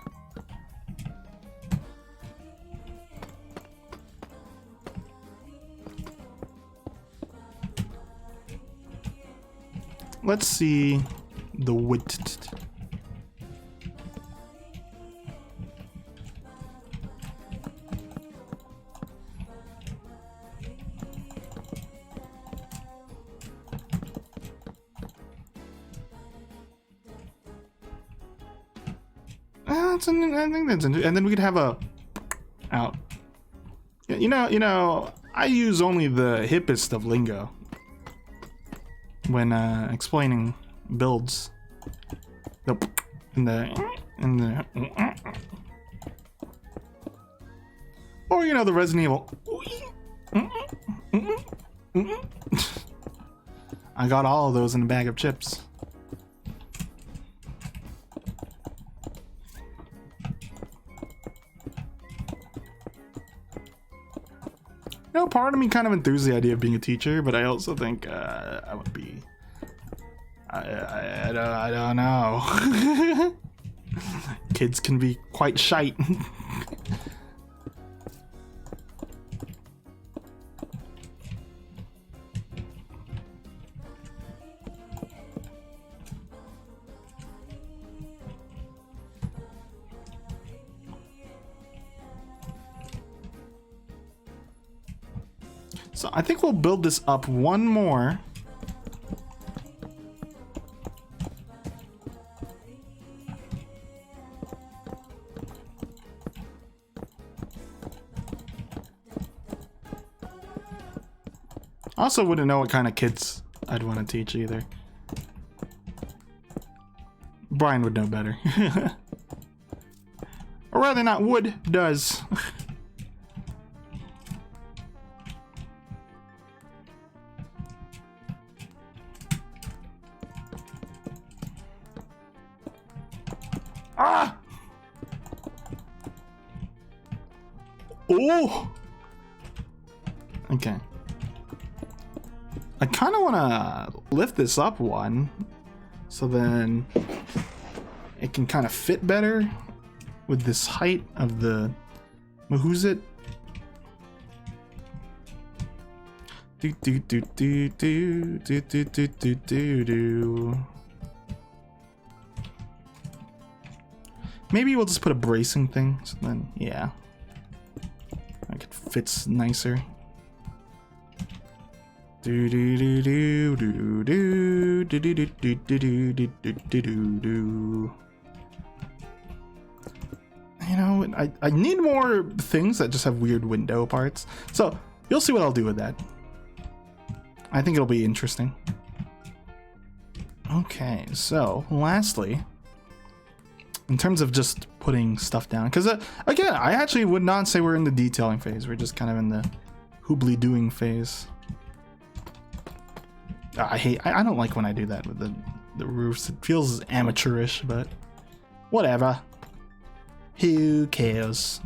Let's see the width. I think that's interesting. And then we could have a out. You know, I use only the hippest of lingo when explaining builds. Or you know, the Resident Evil. I got all of those in a bag of chips. You know, part of me kind of enthused the idea of being a teacher, but I also think I would be. I don't know. Kids can be quite shite. So I think we'll build this up one more. I also wouldn't know what kind of kids I'd want to teach either. Brian would know better. Or rather not would, does. Ah! Oh! Okay. I kind of want to lift this up one, so then it can kind of fit better with this height of the Mahuzit. Do do do do do do do do do do do. Maybe we'll just put a bracing thing, so then yeah, like it fits nicer. Do do do do do do do do do do do do do do do. You know, I need more things that just have weird window parts. So you'll see what I'll do with that. I think it'll be interesting. Okay, so lastly, in terms of just putting stuff down, because again, I actually would not say we're in the detailing phase. We're just kind of in the hoobly doing phase. I don't like when I do that with the roofs. It feels amateurish, but whatever. Who cares?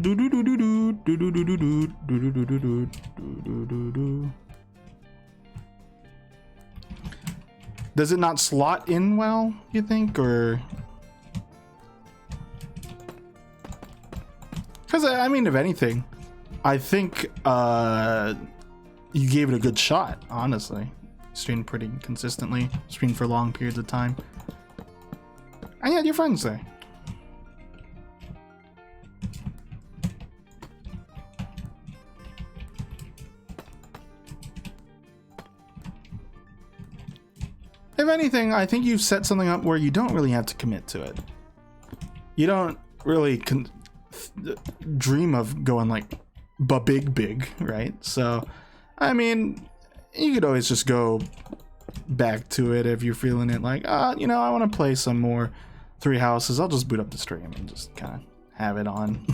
Do do do do do do do do do do do do do do do do. Does it not slot in well, you think, or? Because I mean, if anything, I think you gave it a good shot. Honestly, streamed pretty consistently, streamed for long periods of time, and you had your friends there. If anything, I think you've set something up where you don't really have to commit to it. You don't really dream of going like big, right? So, I mean, you could always just go back to it if you're feeling it like, you know, I want to play some more Three Houses. I'll just boot up the stream and just kind of have it on.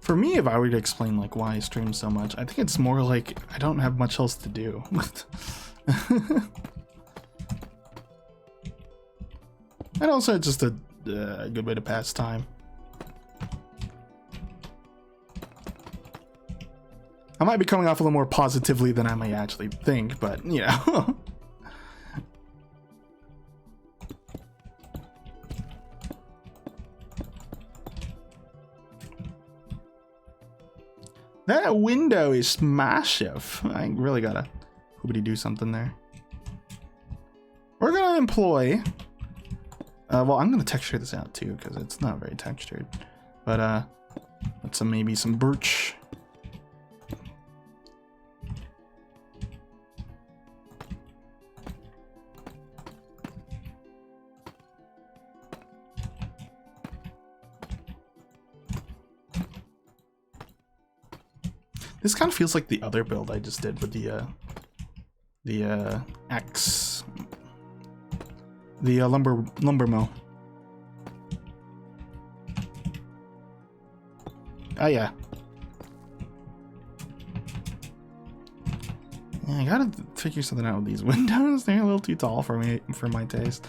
For me, if I were to explain like why I stream so much, I think it's more like I don't have much else to do. And also just a good way to pass time. I might be coming off a little more positively than I might actually think, but you know. That window is massive. I really gotta do something there. We're gonna employ. Well, I'm gonna texture this out too because it's not very textured. But let's maybe some birch. This kind of feels like the other build I just did with the axe, the lumber mill. Oh yeah. Yeah, I gotta figure something out with these windows. They're a little too tall for me, for my taste.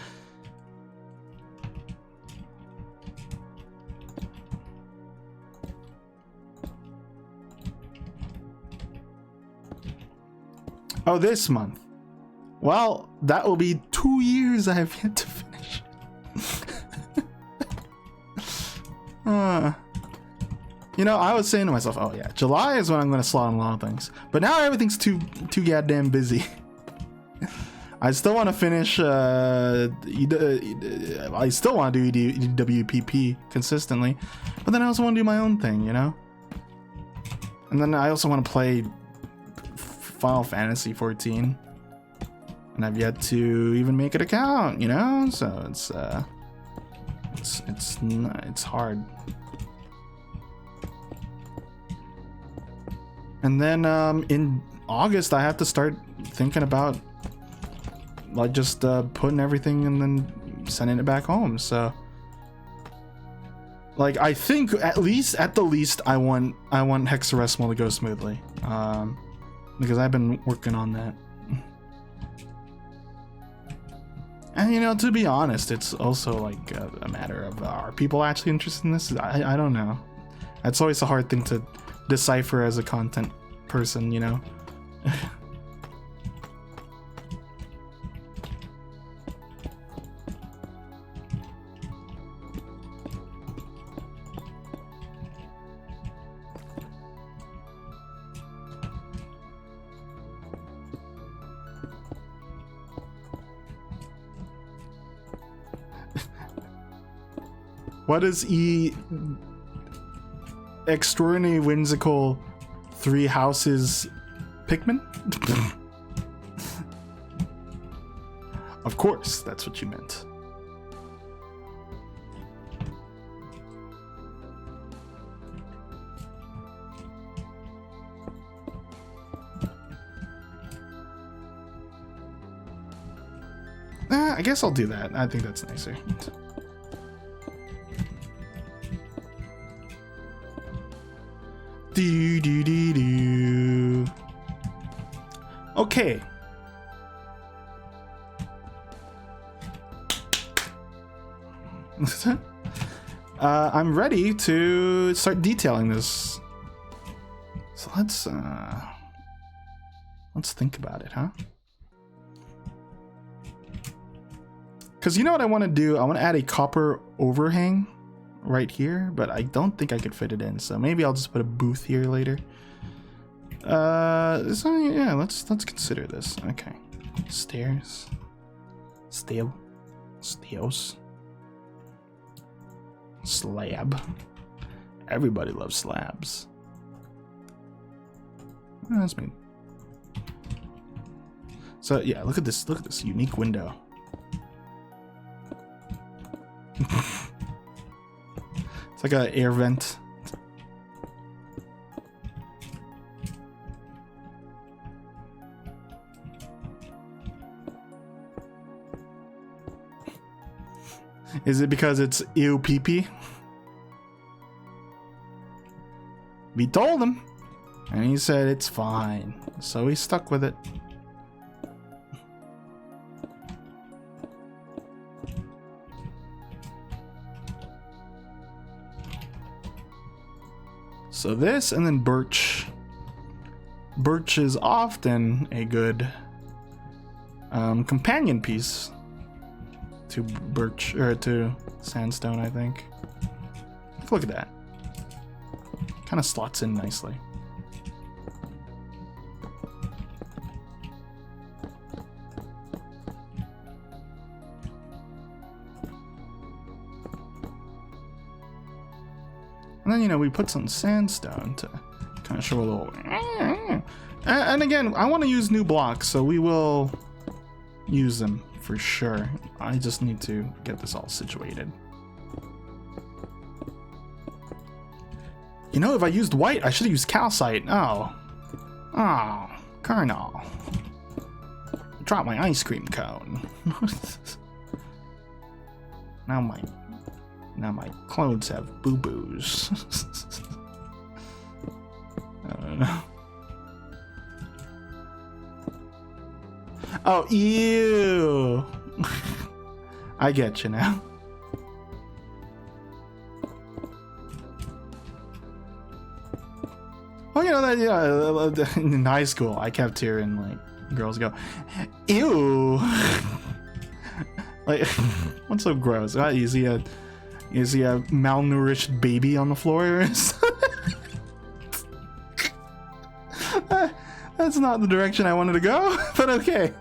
Oh, this month. Well, that will be 2 years I have yet to finish. You know, I was saying to myself, oh yeah, July is when I'm going to slot on a lot of things. But now everything's too goddamn busy. I still want to finish, I still want to do EWPP consistently. But then I also want to do my own thing, you know? And then I also want to play Final Fantasy 14. and I've yet to even make it account, you know. So it's hard. And then in August, I have to start thinking about like just putting everything and then sending it back home. So like I think at the least I want Hexaresimal to go smoothly, because I've been working on that. And you know, to be honest, it's also like a matter of are people actually interested in this? I don't know. That's always a hard thing to decipher as a content person, you know. What is extraordinary whimsical 3 houses Pikmin? Of course, that's what you meant. I guess I'll do that. I think that's nicer. Do. Okay. I'm ready to start detailing this. So let's think about it, huh? Because you know what I want to do? I want to add a copper overhang right here, but I don't think I could fit it in, so maybe I'll just put a booth here later. So yeah, let's consider this. Okay, stairs, stairs, slab. Everybody loves slabs. Oh, that's me. So yeah, look at this unique window. It's like an air vent. Is it because it's ew pee pee? We told him, and he said it's fine, so he stuck with it. So this, and then birch. Birch is often a good companion piece to birch, or to sandstone, I think. Look at that. Kind of slots in nicely. And then, you know, we put some sandstone to kind of show a little... And again, I want to use new blocks, so we will use them for sure. I just need to get this all situated. You know, if I used white, I should have used calcite. Oh, Colonel. Drop my ice cream cone. Now my clothes have boo-boos. I don't know. Oh, ew. I get you now. Well, you know that, yeah, in high school, I kept hearing like girls go, "Ew." Like, what's so gross? Is he a malnourished baby on the floor? That's not the direction I wanted to go, but okay.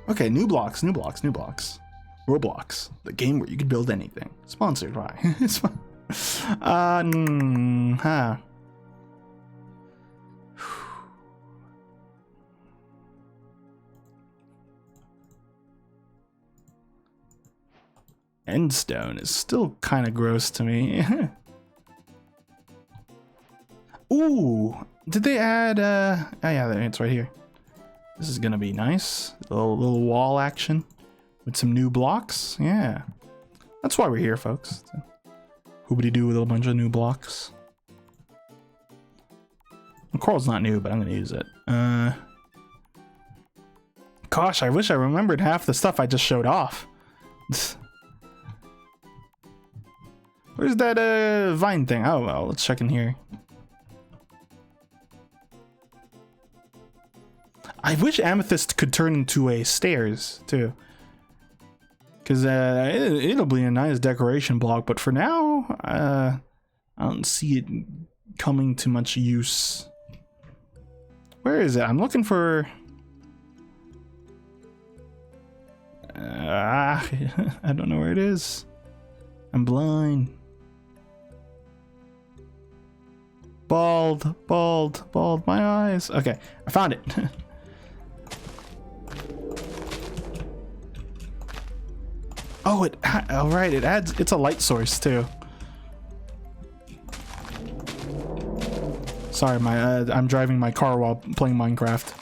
Okay, new blocks. Roblox, the game where you can build anything. Sponsored by. Huh. Endstone is still kind of gross to me. Ooh, did they add, oh yeah, it's right here. This is gonna be nice. A little wall action with some new blocks. Yeah, that's why we're here, folks. Hoobity-doo with a bunch of new blocks. Coral's not new, but I'm gonna use it. Gosh, I wish I remembered half the stuff I just showed off. Where's that vine thing? Oh well, let's check in here. I wish Amethyst could turn into a stairs too, because it'll be a nice decoration block. But for now, I don't see it coming to much use. Where is it? I'm looking for. I don't know where it is. I'm blind. Bald, my eyes. Okay, I found it. Oh, all right, it adds, it's a light source too. Sorry, I'm driving my car while playing Minecraft.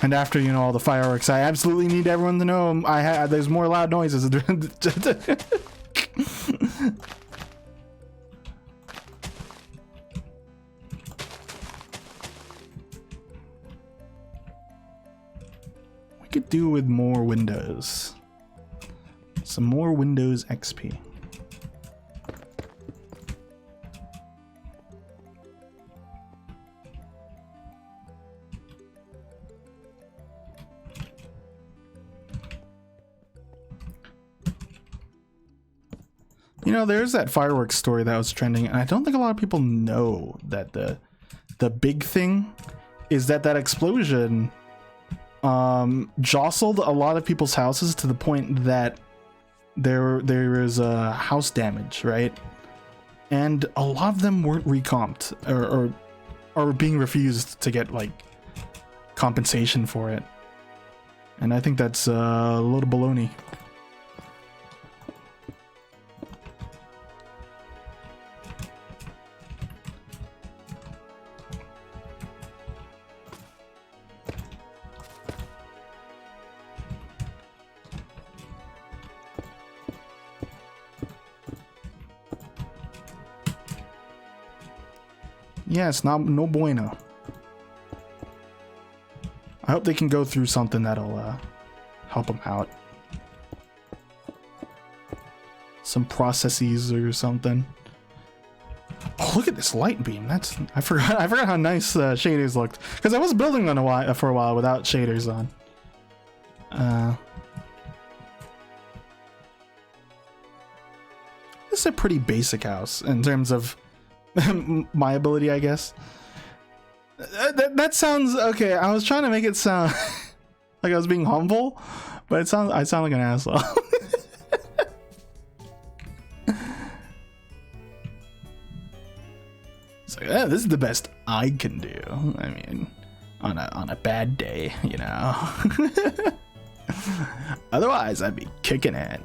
And after, you know, all the fireworks, I absolutely need everyone to know there's more loud noises. Could do with more windows. Some more Windows XP. You know, there's that fireworks story that was trending, and I don't think a lot of people know that the big thing is that explosion jostled a lot of people's houses to the point that there is house damage, right? And a lot of them weren't recomped or being refused to get like compensation for it. And I think that's a little baloney. Yeah, it's no bueno. I hope they can go through something that'll help them out. Some processes or something. Oh, look at this light beam. I forgot how nice shaders looked, because I was building on for a while without shaders on. This is a pretty basic house in terms of my ability, I guess. That sounds okay. I was trying to make it sound like I was being humble, but I sound like an asshole. So yeah, this is the best I can do. I mean, on a bad day, you know. Otherwise, I'd be kicking it.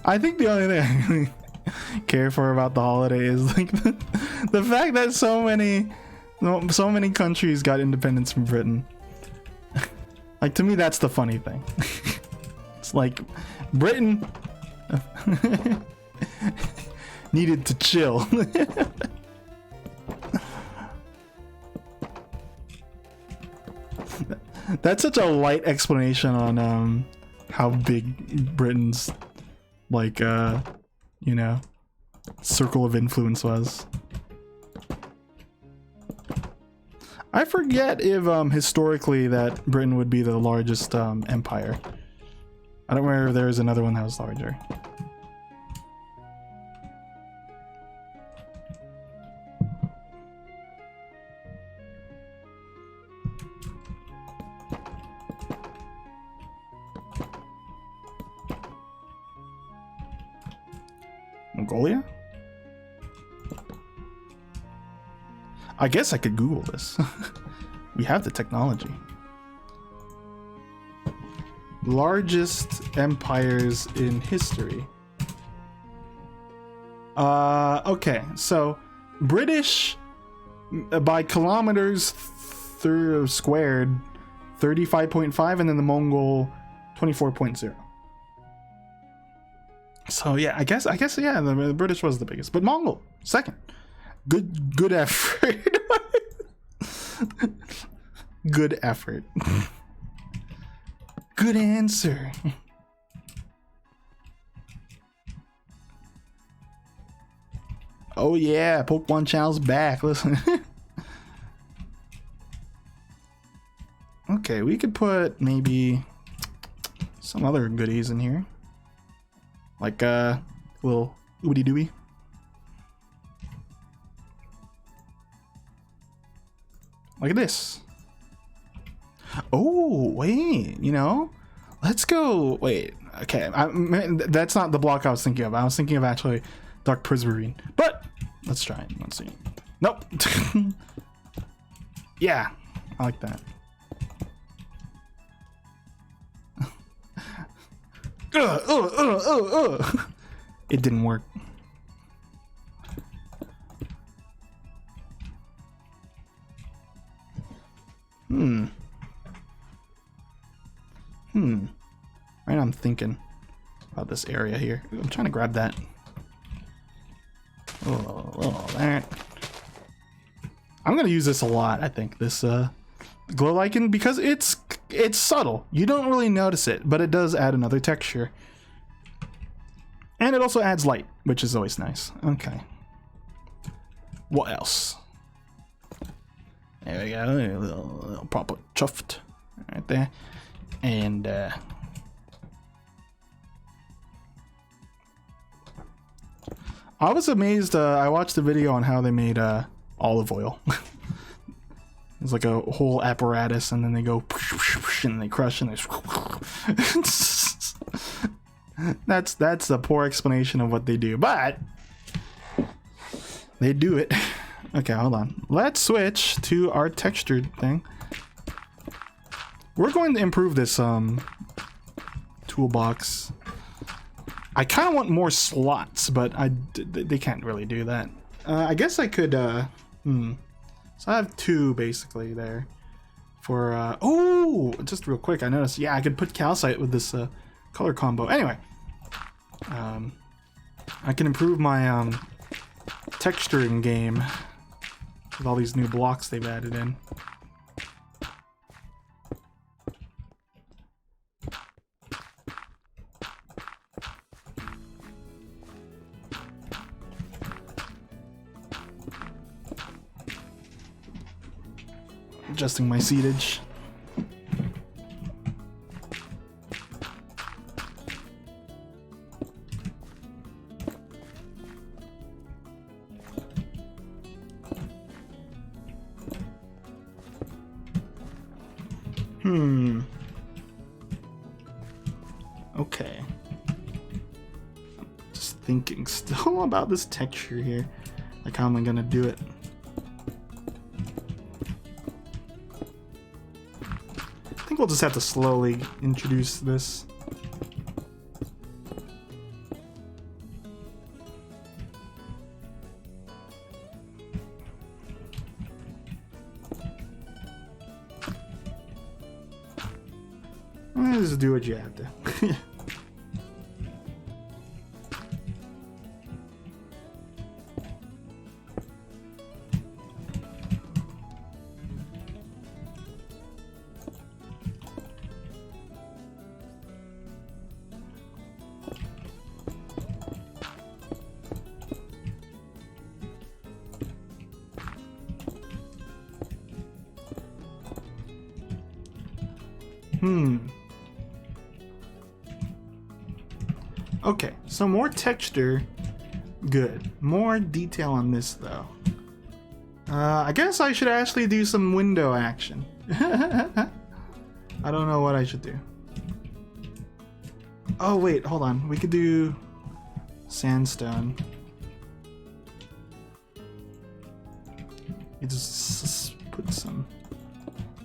I think the only thing I really care for about the holiday is like the fact that so many countries got independence from Britain. Like, to me, that's the funny thing. It's like Britain needed to chill. That's such a light explanation on how big Britain's like you know, circle of influence was. I forget if historically that Britain would be the largest empire. I don't remember if there was another one that was larger. Mongolia? I guess I could Google this. We have the technology. Largest empires in history. Okay, so British by kilometers squared 35.5, and then the Mongol 24.0. So yeah, I guess yeah, the British was the biggest, but Mongol second. Good effort. Good effort. Good answer. Oh yeah, Pokemon Channel's back. Listen. Okay, we could put maybe some other goodies in here. Like little oobity dooby. Like this. Oh, wait, you know? Let's go. Wait, okay. That's not the block I was thinking of. I was thinking of actually Dark Prismarine. But let's try it. Let's see. Nope. Yeah, I like that. It didn't work. Right, I'm thinking about this area here. I'm trying to grab that. Oh, that. I'm gonna use this a lot. I think this glow lichen, because it's subtle. You don't really notice it, but it does add another texture, and it also adds light, which is always nice. Okay. What else? There we go. A little proper chuffed right there, and I was amazed. I watched a video on how they made olive oil. It's like a whole apparatus, and then they go and they crush and they. That's a poor explanation of what they do, but they do it. Okay, hold on. Let's switch to our textured thing. We're going to improve this toolbox. I kind of want more slots, but they can't really do that. I guess I could. So I have two basically there. For oh, just real quick, I noticed. Yeah, I could put calcite with this color combo. Anyway, I can improve my texturing game with all these new blocks they've added in. Adjusting my seatage. Okay. Just thinking still about this texture here. Like, how am I gonna do it? I think we'll just have to slowly introduce this. Just do what you have to. Okay, so more texture, good. More detail on this though. I guess I should actually do some window action. I don't know what I should do. Oh wait, hold on. We could do Sandstone. You just put some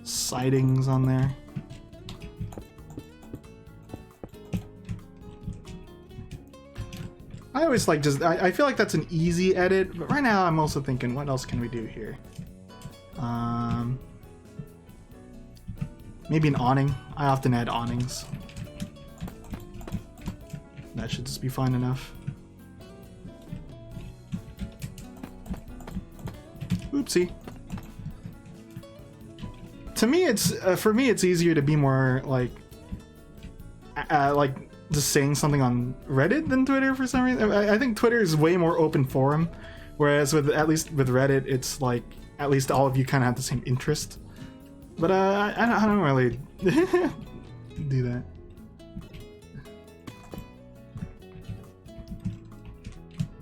sidings on there. I always like just, I feel like that's an easy edit, but right now I'm also thinking, what else can we do here? Maybe an awning. I often add awnings. That should just be fine enough. Oopsie. To me, it's for me, it's easier to be more like just saying something on Reddit than Twitter for some reason. I think Twitter is way more open forum, whereas at least with Reddit, it's like at least all of you kind of have the same interest. But I don't really do that.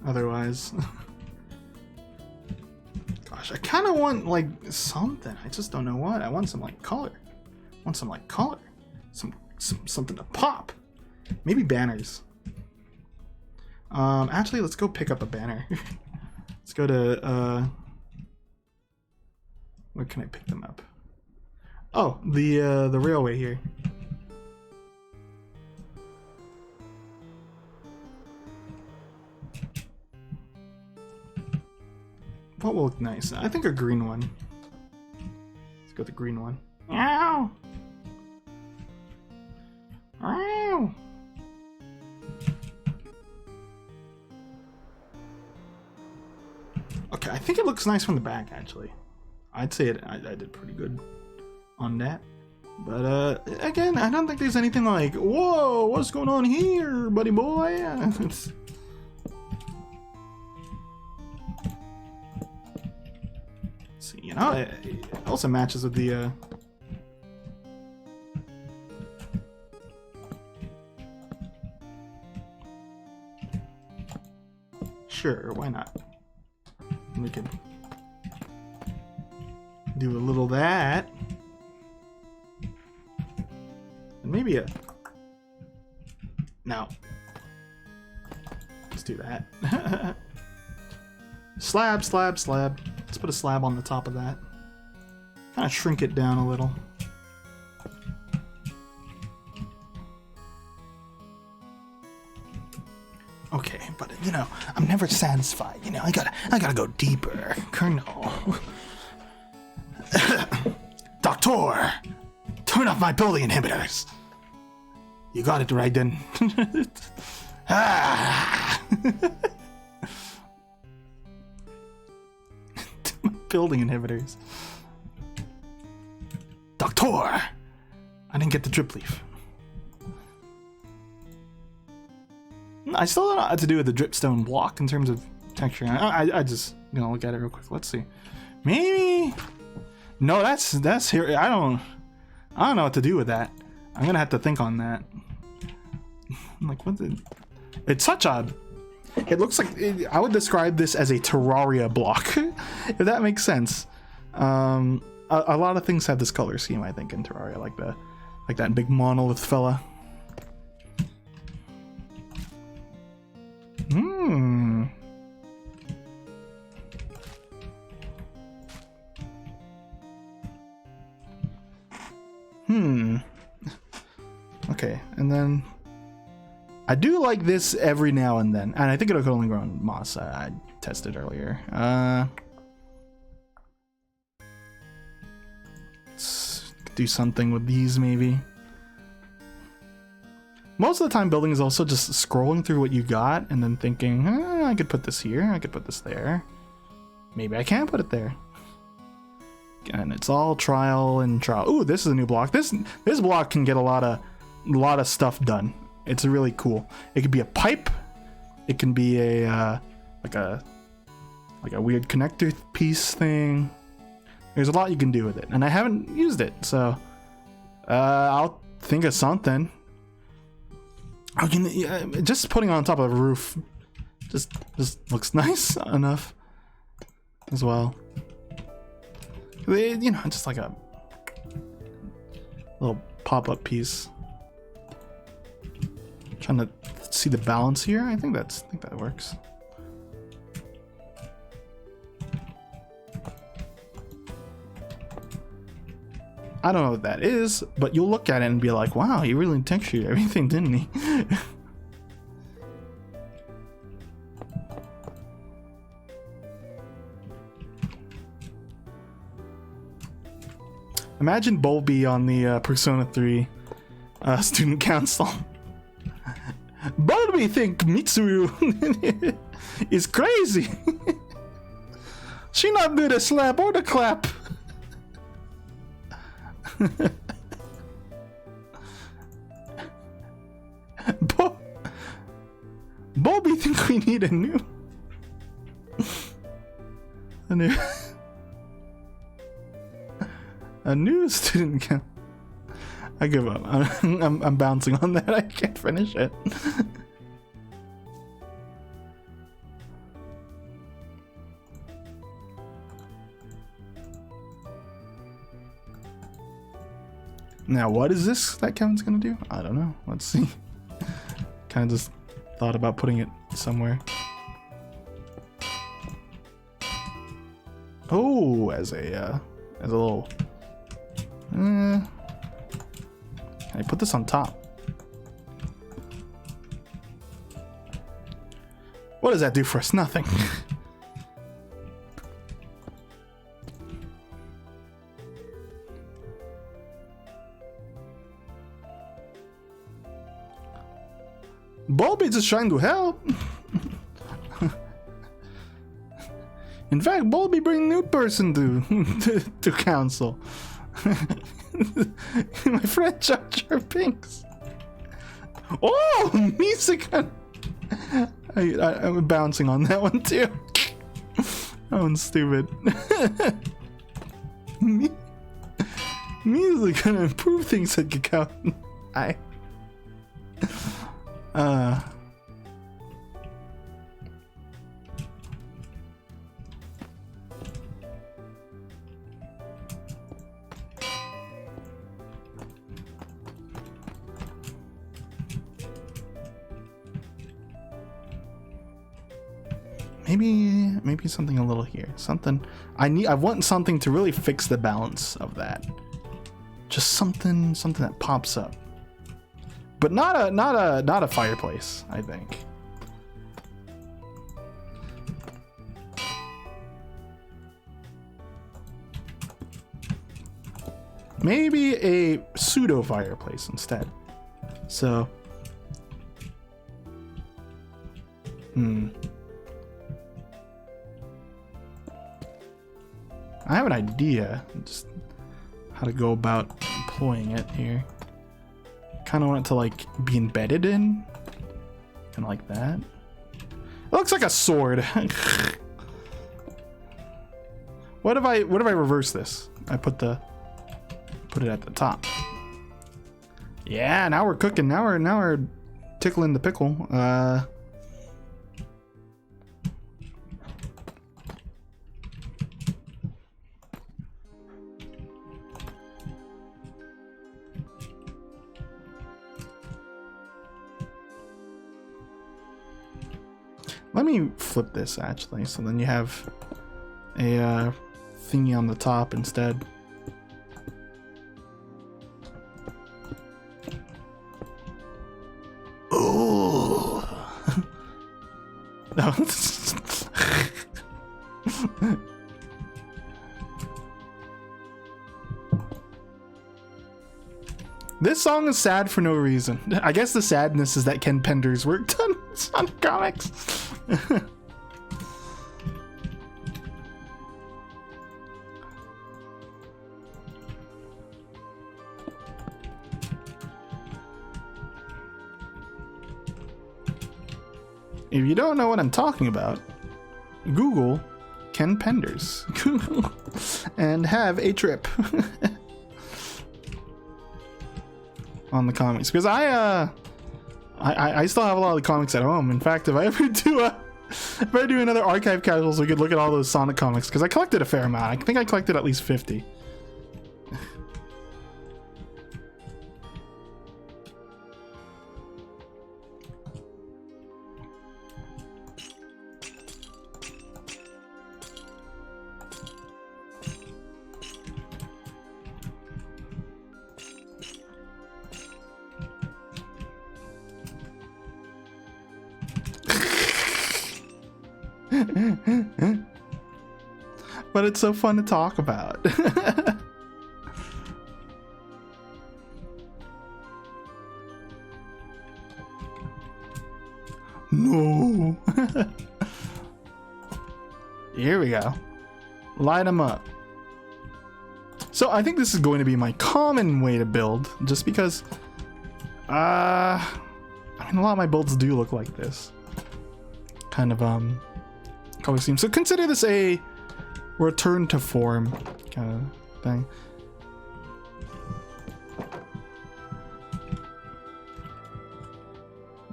Otherwise, gosh, I kind of want like something. I just don't know what. I want some like color. I want some like color. Something to pop. Maybe banners. Actually, let's go pick up a banner. Let's go to where can I pick them up? Oh, the railway here. What will look nice? I think a green one. Let's go with the green one. Ow! Ow! Okay, I think it looks nice from the back, actually. I'd say I did pretty good on that. But, again, I don't think there's anything like, whoa, what's going on here, buddy boy? See, you know, it also matches with the, Sure, why not? We can do a little of that. And maybe a... No. Let's do that. Slab, slab, slab. Let's put a slab on the top of that. Kind of shrink it down a little. Okay, but you know, I'm never satisfied. You know, I gotta go deeper, Colonel. Doctor, turn off my building inhibitors. You got it right then. Building inhibitors. Doctor, I didn't get the drip leaf. I still don't know what to do with the dripstone block in terms of texture. I just gonna look at it real quick. Let's see. Maybe. No, that's here. I don't know what to do with that. I'm gonna have to think on that. I'm like, what the? It's such a. It looks like I would describe this as a Terraria block, if that makes sense. A lot of things have this color scheme, I think, in Terraria, like that big monolith fella. Okay, and then I do like this every now and then, and I think it'll only grow on moss. I tested earlier. Let's do something with these, maybe. Most of the time, building is also just scrolling through what you got and then thinking, I could put this here, I could put this there. Maybe I can put it there. And it's all trial and trial. Ooh, this is a new block. This block can get a lot of stuff done. It's really cool. It could be a pipe. It can be a like a weird connector piece thing. There's a lot you can do with it, and I haven't used it, so I'll think of something. Just putting it on top of a roof just looks nice enough as well. You know, just like a little pop-up piece. Trying to see the balance here. I think that works. I don't know what that is, but you'll look at it and be like, wow, he really textured everything, didn't he? Imagine Bulby on the Persona 3 student council. Bulby think Mitsuru is crazy. She not do the slap or the clap. Bulby think we need a new a new student count. I give up. I'm bouncing on that. I can't finish it. Now, what is this that Kevin's gonna do? I don't know. Let's see. Kind of just thought about putting it somewhere. Oh, as a little. Can I put this on top? What does that do for us? Nothing. Bulby just trying to help. In fact, Bulby bring new person to council. My friend Jar Jar Binks. Oh, music! I'm bouncing on that one too. That one's stupid. Music gonna improve things at Kakao. Maybe something a little here. Something I want something to really fix the balance of that. Just something that pops up. But not a fireplace, I think. Maybe a pseudo fireplace instead. So I have an idea, just how to go about employing it here. Kind of want it to like be embedded in, kind of like that. It looks like a sword. What if I reverse this? I put it at the top. Yeah, now we're cooking. Now we're tickling the pickle. Let me flip this actually, so then you have a thingy on the top instead. Oh. No. This song is sad for no reason. I guess the sadness is that Ken Penders worked on Sonic Comics. If you don't know what I'm talking about, Google Ken Penders and have a trip on the comics, because I still have a lot of the comics at home. In fact, if I ever do another archive casuals, we could look at all those Sonic comics, because I collected a fair amount. I think I collected at least 50. But it's so fun to talk about. No. Here we go. Light them up. So I think this is going to be my common way to build, just because I mean, a lot of my builds do look like this kind of color scheme. So consider this a return to form kind of thing.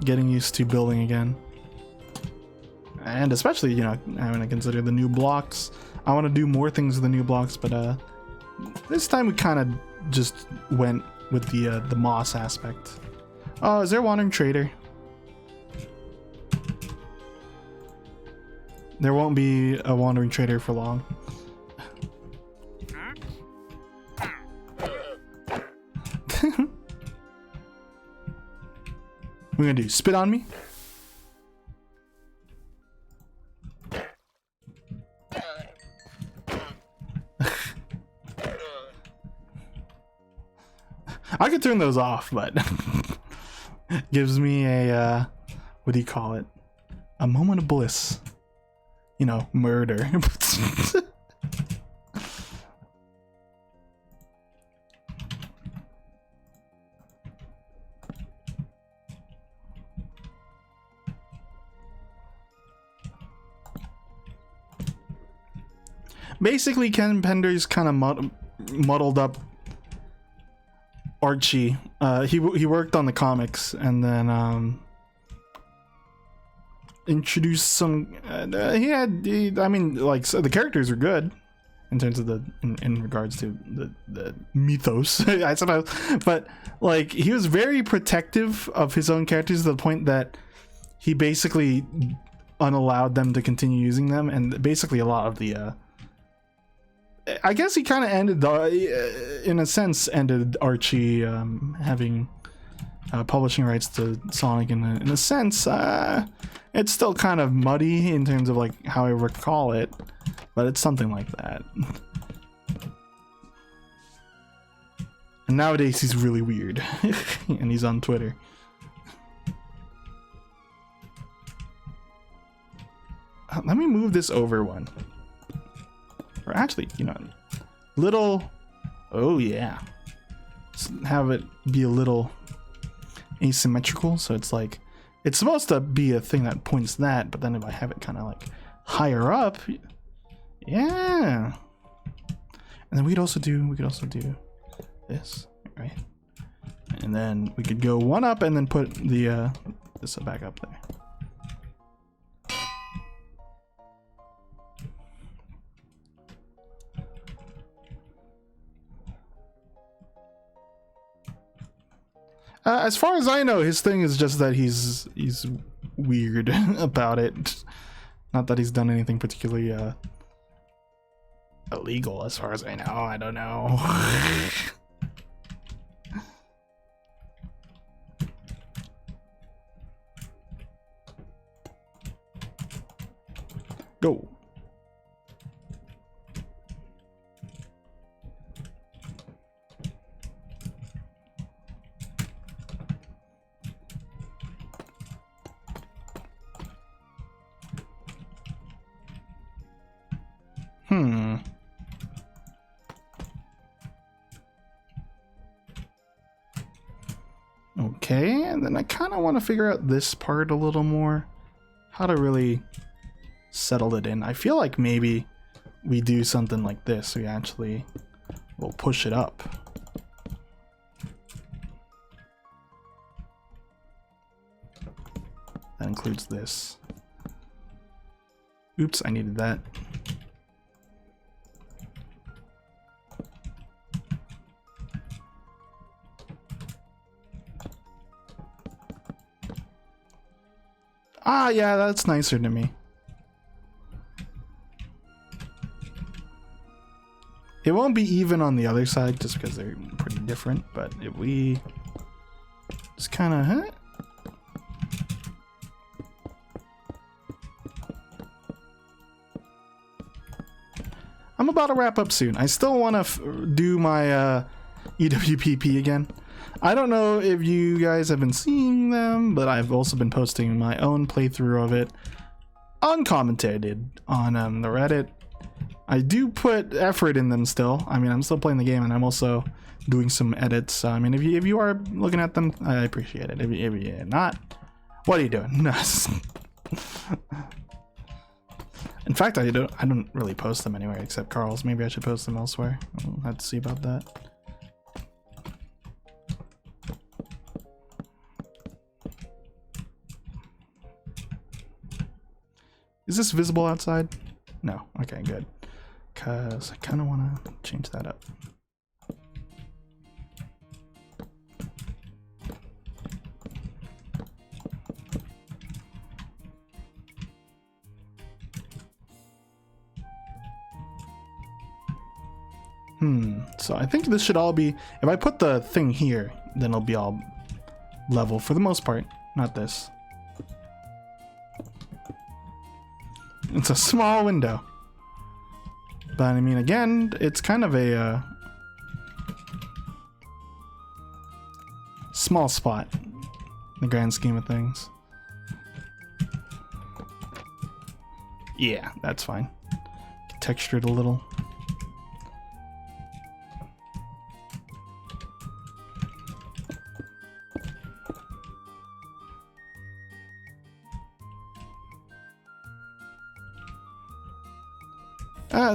Getting used to building again, and especially, you know, having to consider the new blocks. I want to do more things with the new blocks, but this time we kind of just went with the moss aspect. Oh, is there a wandering trader? There won't be a wandering trader for long. We're gonna do spit on me. I could turn those off, but gives me a what do you call it? A moment of bliss. You know, murder. Basically, Ken Penders kind of muddled up Archie. He worked on the comics and then introduced some. I mean, like, so the characters are good in terms of in regards to the mythos, I suppose. But like, he was very protective of his own characters to the point that he basically unallowed them to continue using them, and basically a lot of the. I guess he kind of ended, in a sense, ended Archie having publishing rights to Sonic. In a sense, it's still kind of muddy in terms of like how I recall it, but it's something like that. And nowadays he's really weird, and he's on Twitter. Let me move this over one. Or actually, you know, little, oh yeah, let's have it be a little asymmetrical, so it's like, it's supposed to be a thing that points that, but then if I have it kind of like higher up, yeah. And then we could also do this, right? And then we could go one up and then put the this back up there. As far as I know, his thing is just that he's weird about it. Not that he's done anything particularly illegal, as far as I know. I don't know. Go. Okay, and then I kind of want to figure out this part a little more. How to really settle it in. I feel like maybe we do something like this. We actually will push it up. That includes this. Oops, I needed that. Ah, yeah, that's nicer to me. It won't be even on the other side just because they're pretty different, but if we just kind of, I'm about to wrap up soon. I still want to do my EWPP again. I don't know if you guys have been seeing them, but I've also been posting my own playthrough of it, uncommented, on the Reddit. I do put effort in them still. I mean, I'm still playing the game, and I'm also doing some edits. I mean, if you are looking at them, I appreciate it. If you're not, what are you doing? In fact, I don't really post them anywhere except Carl's. Maybe I should post them elsewhere. I'll have to see about that. Is this visible outside? No. Okay, good. Because I kind of want to change that up. So I think this should all be, if I put the thing here, then it'll be all level for the most part, not this. It's a small window. But I mean, again, it's kind of a small spot in the grand scheme of things. Yeah, that's fine. Texture it a little.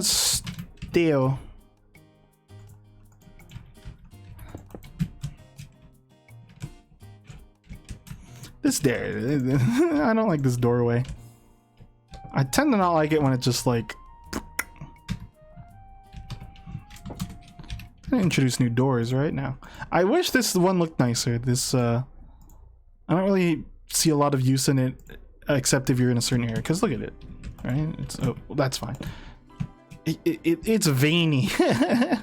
Still. This there, I don't like this doorway. I tend to not like it when it's just like. I introduce new doors right now. I wish this one looked nicer. This I don't really see a lot of use in it, except if you're in a certain area. Cause look at it, right? It's well, that's fine. It's veiny. It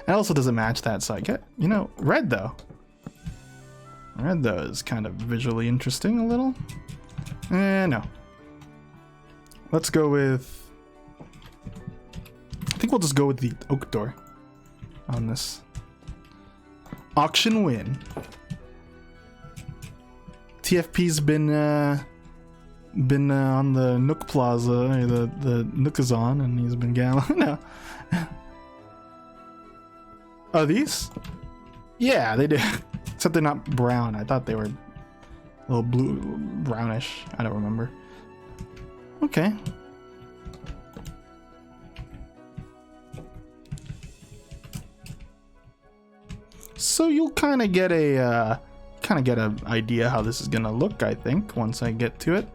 also doesn't match that, so I get, you know, red though. Red though is kind of visually interesting a little. No. Let's go with, I think we'll just go with the oak door on this. Auction win. TFP's been on the Nook Plaza, or the Nookazon, and he's been gambling. No. Oh, these? Yeah, they do. Except they're not brown. I thought they were a little blue, brownish. I don't remember. Okay. So you'll kind of get a idea how this is gonna look, I think, once I get to it.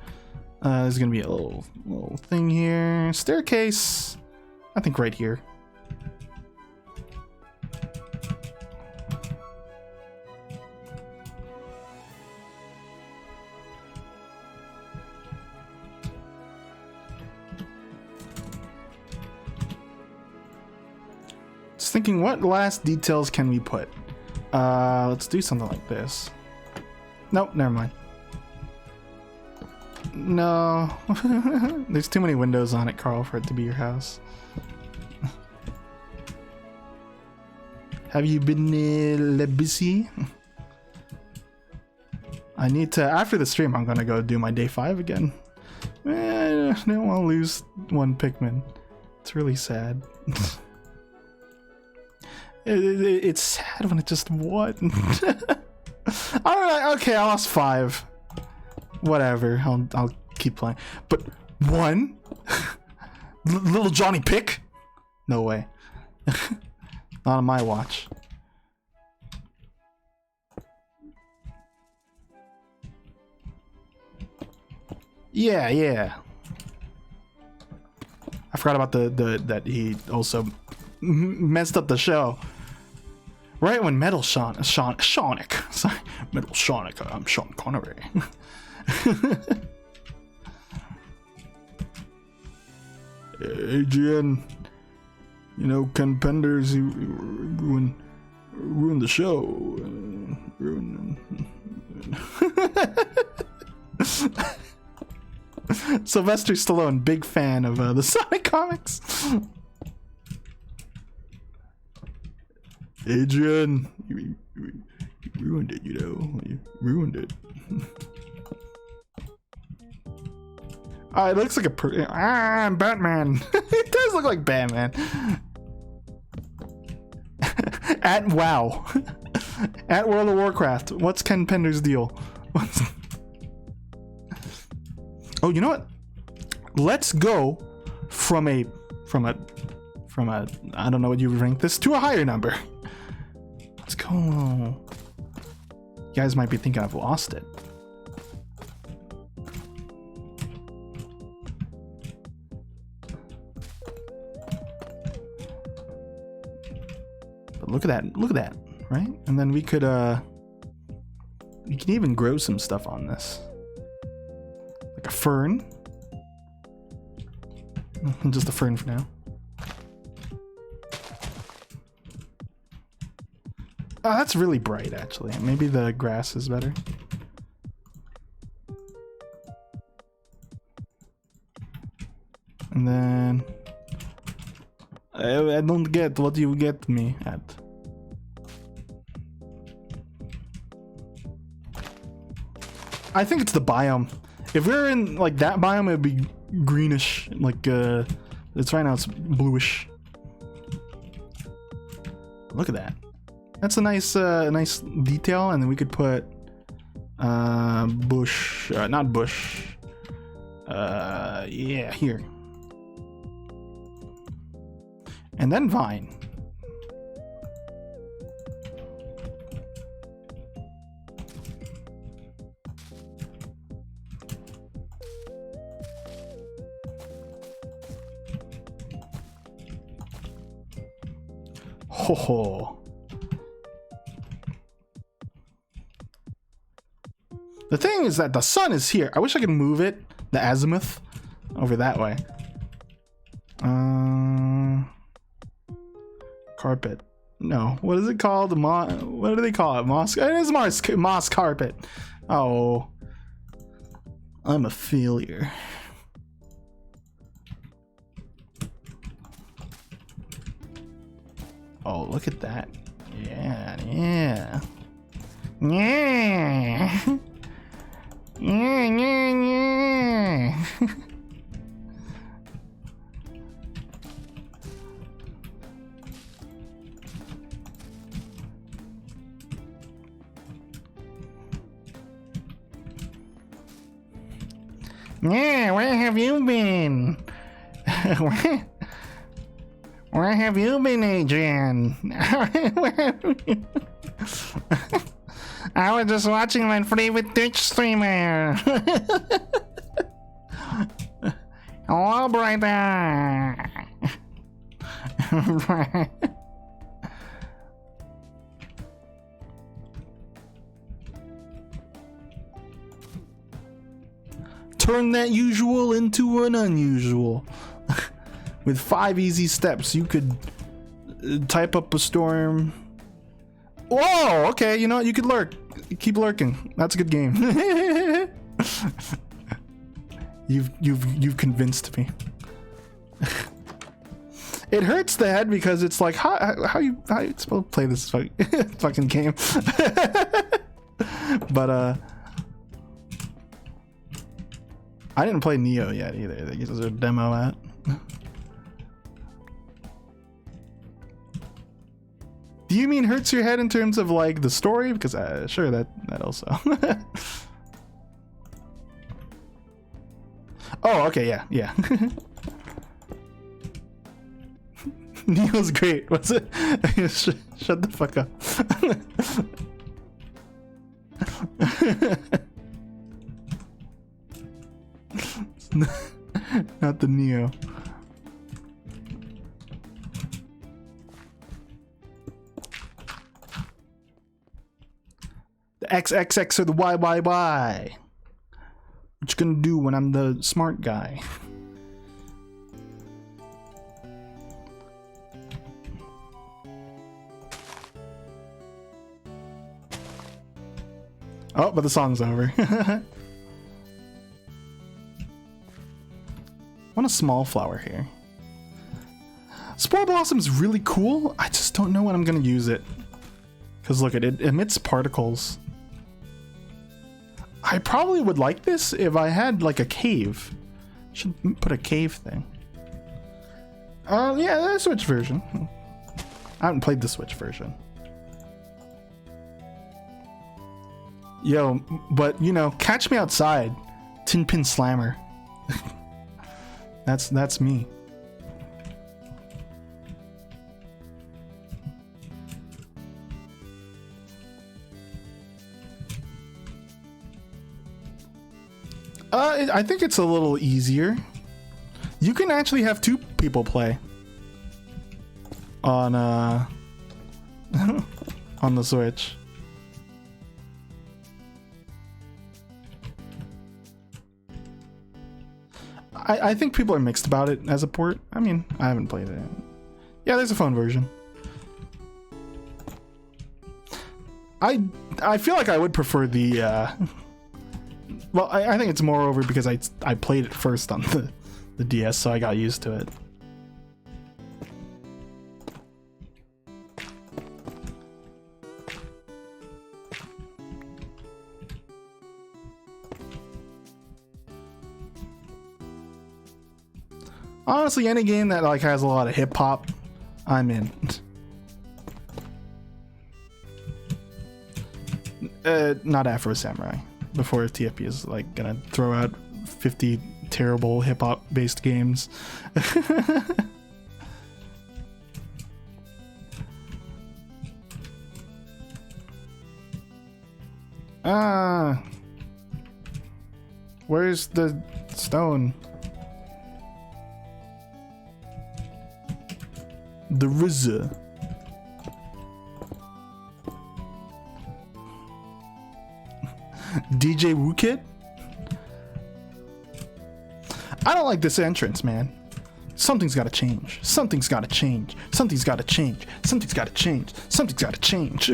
There's gonna be a little thing here. Staircase, I think right here. Just thinking, what last details can we put? Let's do something like this. Nope, never mind. No. There's too many windows on it, Carl, for it to be your house. Have you been busy? I need to, after the stream, I'm gonna go do my day 5 again. I don't want to lose one Pikmin. It's really sad. It's sad when it just what? Alright, okay, I lost 5. Whatever, I'll keep playing. But 1? Little Johnny Pick? No way. Not on my watch. Yeah. I forgot about that he also messed up the show. Right when Metal Sonic, sorry, Metal Sonic, I'm Sean Connery. AGN, you know, Ken Penders, he ruined the show. Sylvester Stallone, big fan of the Sonic comics.
Adrian, you ruined it, you know. You ruined it.
It looks like I'm Batman. It does look like Batman. At WoW. At World of Warcraft. What's Ken Pender's deal? Oh, you know what? Let's go from a I don't know what you would rank this, to a higher number. Let's go. You guys might be thinking I've lost it. But look at that, right? And then we can even grow some stuff on this. Like a fern. Just a fern for now. Oh, that's really bright, actually. Maybe the grass is better. And then... I don't get what you get me at. I think it's the biome. If we were in, like, that biome, it'd be greenish. Like, it's right now, it's bluish. Look at that. That's a nice detail, and then we could put bush, not bush. Yeah, here, and then vine. Ho ho. The thing is that the sun is here. I wish I could move it, the azimuth, over that way. Carpet. No, what is it called? What do they call it? Moss. It is moss carpet. Oh, I'm a failure. Oh, look at that. Yeah, yeah. Yeah. Yeah, yeah, yeah. Yeah, where have you been? Where have you been, Adrian? Where have you... I was just watching my favorite Twitch streamer. Hello, brother. Turn that usual into an unusual. With 5 easy steps, you could type up a storm. Whoa, okay, you know what? You could lurk. Keep lurking. That's a good game. You've convinced me. It hurts the head because it's like how you supposed to play this fucking game. But I didn't play Neo yet either. There's a demo out. Do you mean hurts your head in terms of like the story? Because sure, that also. Oh, okay, yeah. Neo's great. What's it? Shut the fuck up. Not the Neo. The XXX or the YYY. What you gonna do when I'm the smart guy? Oh, but the song's over. I want a small flower here. Spore Blossom's really cool. I just don't know when I'm gonna use it. Cause look, it emits particles. I probably would like this if I had like a cave. Should put a cave thing. Yeah, the Switch version. I haven't played the Switch version. Yo, but you know, catch me outside, Tin Pin Slammer. That's me. I think it's a little easier. You can actually have 2 people play on on the Switch. I think people are mixed about it as a port. I mean, I haven't played it. Yeah, there's a phone version. I feel like I would prefer the well, I think it's moreover because I played it first on the DS, so I got used to it. Honestly, any game that like has a lot of hip hop, I'm in. Not Afro Samurai. Before TFP is like gonna throw out 50 terrible hip hop based games. Where's the stone? The RZA. DJ Wookit? I don't like this entrance, man. Something's gotta change. Something's gotta change. Something's gotta change. Something's gotta change. Something's gotta change.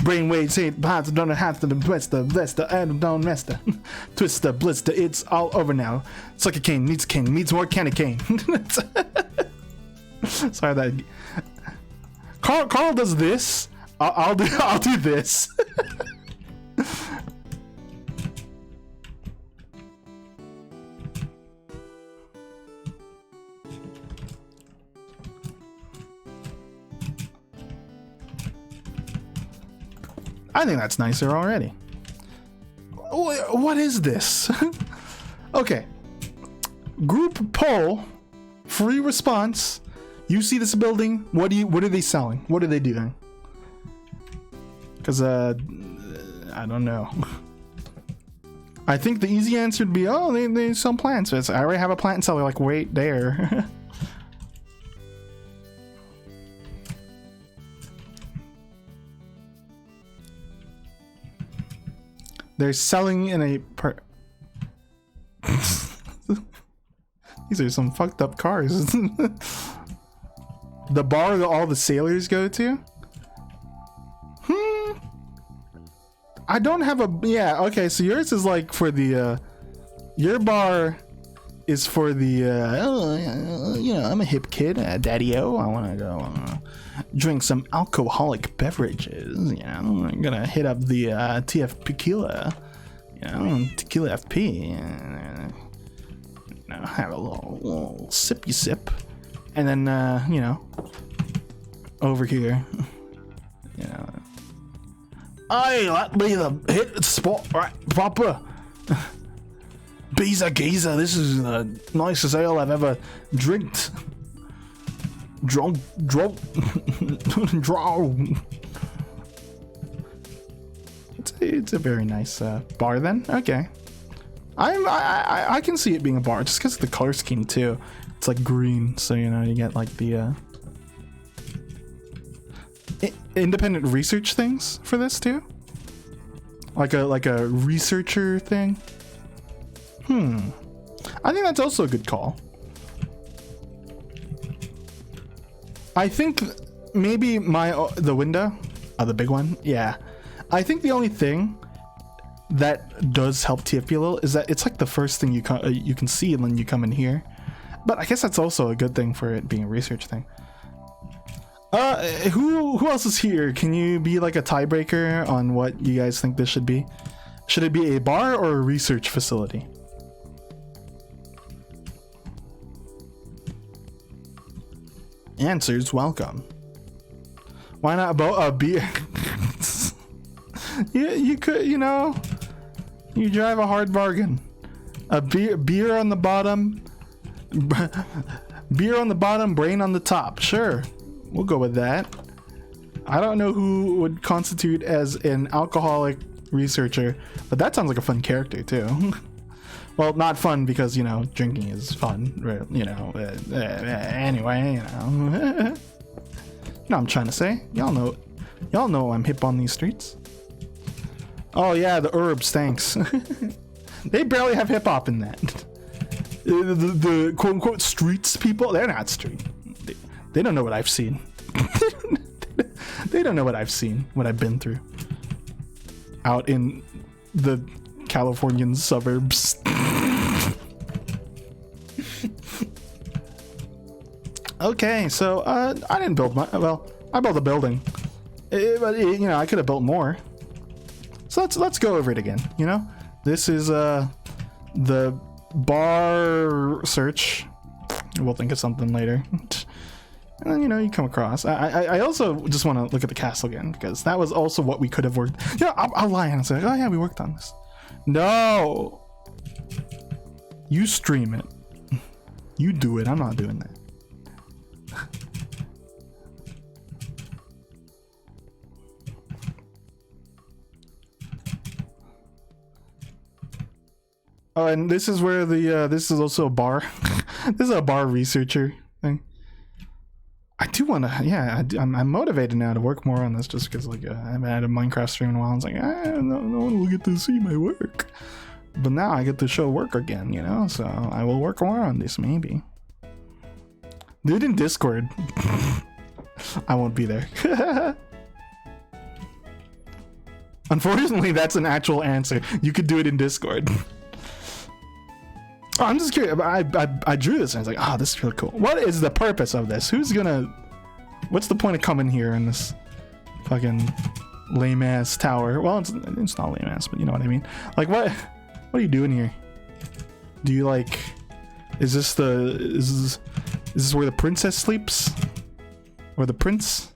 Brainwaves hate parts don't have to twist the blister and don't mess the twist the blister. It's all over now. Suck a cane needs more candy cane. Sorry that Carl does this. I'll do this. I think that's nicer already. What is this? Okay. Group poll, free response. You see this building? What are they selling? What are they doing? Because I don't know. I think the easy answer would be, oh, they sell plants. I already have a plant seller. Like, wait there. They're selling in a These are some fucked up cars. The bar that all the sailors go to? I don't have a... Yeah, okay, so yours is like for the... your bar is for the... you know, I'm a hip kid, daddy-o. I want to go drink some alcoholic beverages, you know. I'm gonna hit up the TF Tequila, you know, Tequila FP. You know, have a little sippy sip. And then, you know, over here, you know... Hey, let me the hit spot right proper. Beezer geezer, this is the nicest ale I've ever drinked. Draw. It's a very nice bar then. Okay, I can see it being a bar just because of the color scheme too. It's like green, so you know you get like the independent research things for this too, like a researcher thing. I think that's also a good call. I think maybe the window, the big one, yeah. I think the only thing that does help TFP a little is that it's like the first thing you can see when you come in here. But I guess that's also a good thing for it being a research thing. Who else is here? Can you be like a tiebreaker on what you guys think this should be? Should it be a bar or a research facility? Answers welcome. Why not a beer? you could, you know, you drive a hard bargain. A beer on the bottom, beer on the bottom, brain on the top. Sure, we'll go with that. I don't know who would constitute as an alcoholic researcher, but that sounds like a fun character too. Well, not fun because, you know, drinking is fun, you know, anyway, you know. You know what I'm trying to say? Y'all know I'm hip on these streets. Oh yeah, the herbs, thanks. They barely have hip hop in that. The quote unquote streets people, they're not street. They don't know what I've seen. They don't know what I've seen, what I've been through. Out in the Californian suburbs. Okay, so I didn't build I built a building, but you know, I could have built more. So let's go over it again. You know, this is the bar search. We'll think of something later. And then, you know, you come across. I also just want to look at the castle again because that was also what we could have worked. Yeah, I'll lie and say, oh yeah, we worked on this. No, you stream it. You do it. I'm not doing that. Oh, and this is where the this is also a bar. This is a bar researcher thing. I do want to, yeah, I'm motivated now to work more on this just because, like, I haven't had a Minecraft stream in a while. I was like, I don't get to see my work. But now I get to show work again, you know? So I will work more on this, maybe. Do it in Discord. I won't be there. Unfortunately, that's an actual answer. You could do it in Discord. Oh, I'm just curious. I drew this and I was like, oh, this is really cool. What is the purpose of this? What's the point of coming here in this fucking lame ass tower? Well, it's not lame ass, but you know what I mean. Like, what are you doing here? Do you like, is this where the princess sleeps? Or the prince?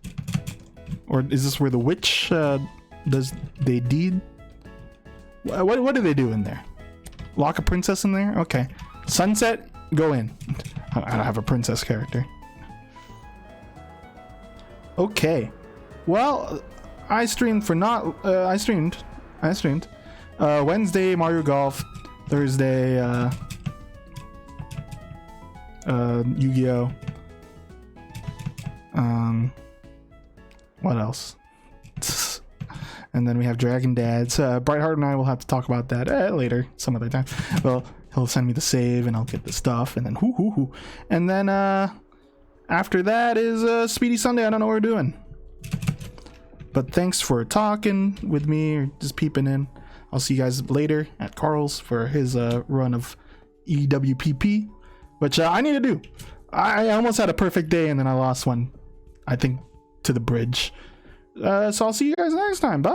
Or is this where the witch does they deed? What do they do in there? Lock a princess in there? Okay. Sunset, go in. I don't have a princess character. Okay. Well, I streamed Wednesday Mario Golf, Thursday Yu-Gi-Oh. What else? And then we have Dragon Dads. Brightheart and I will have to talk about that later, some other time. Well, he'll send me the save and I'll get the stuff, and then and then after that is Speedy Sunday. I don't know what we're doing. But thanks for talking with me or just peeping in. I'll see you guys later at Carl's for his run of EWPP, which I need to do. I almost had a perfect day and then I lost one, I think, to the bridge. So I'll see you guys next time. Bye.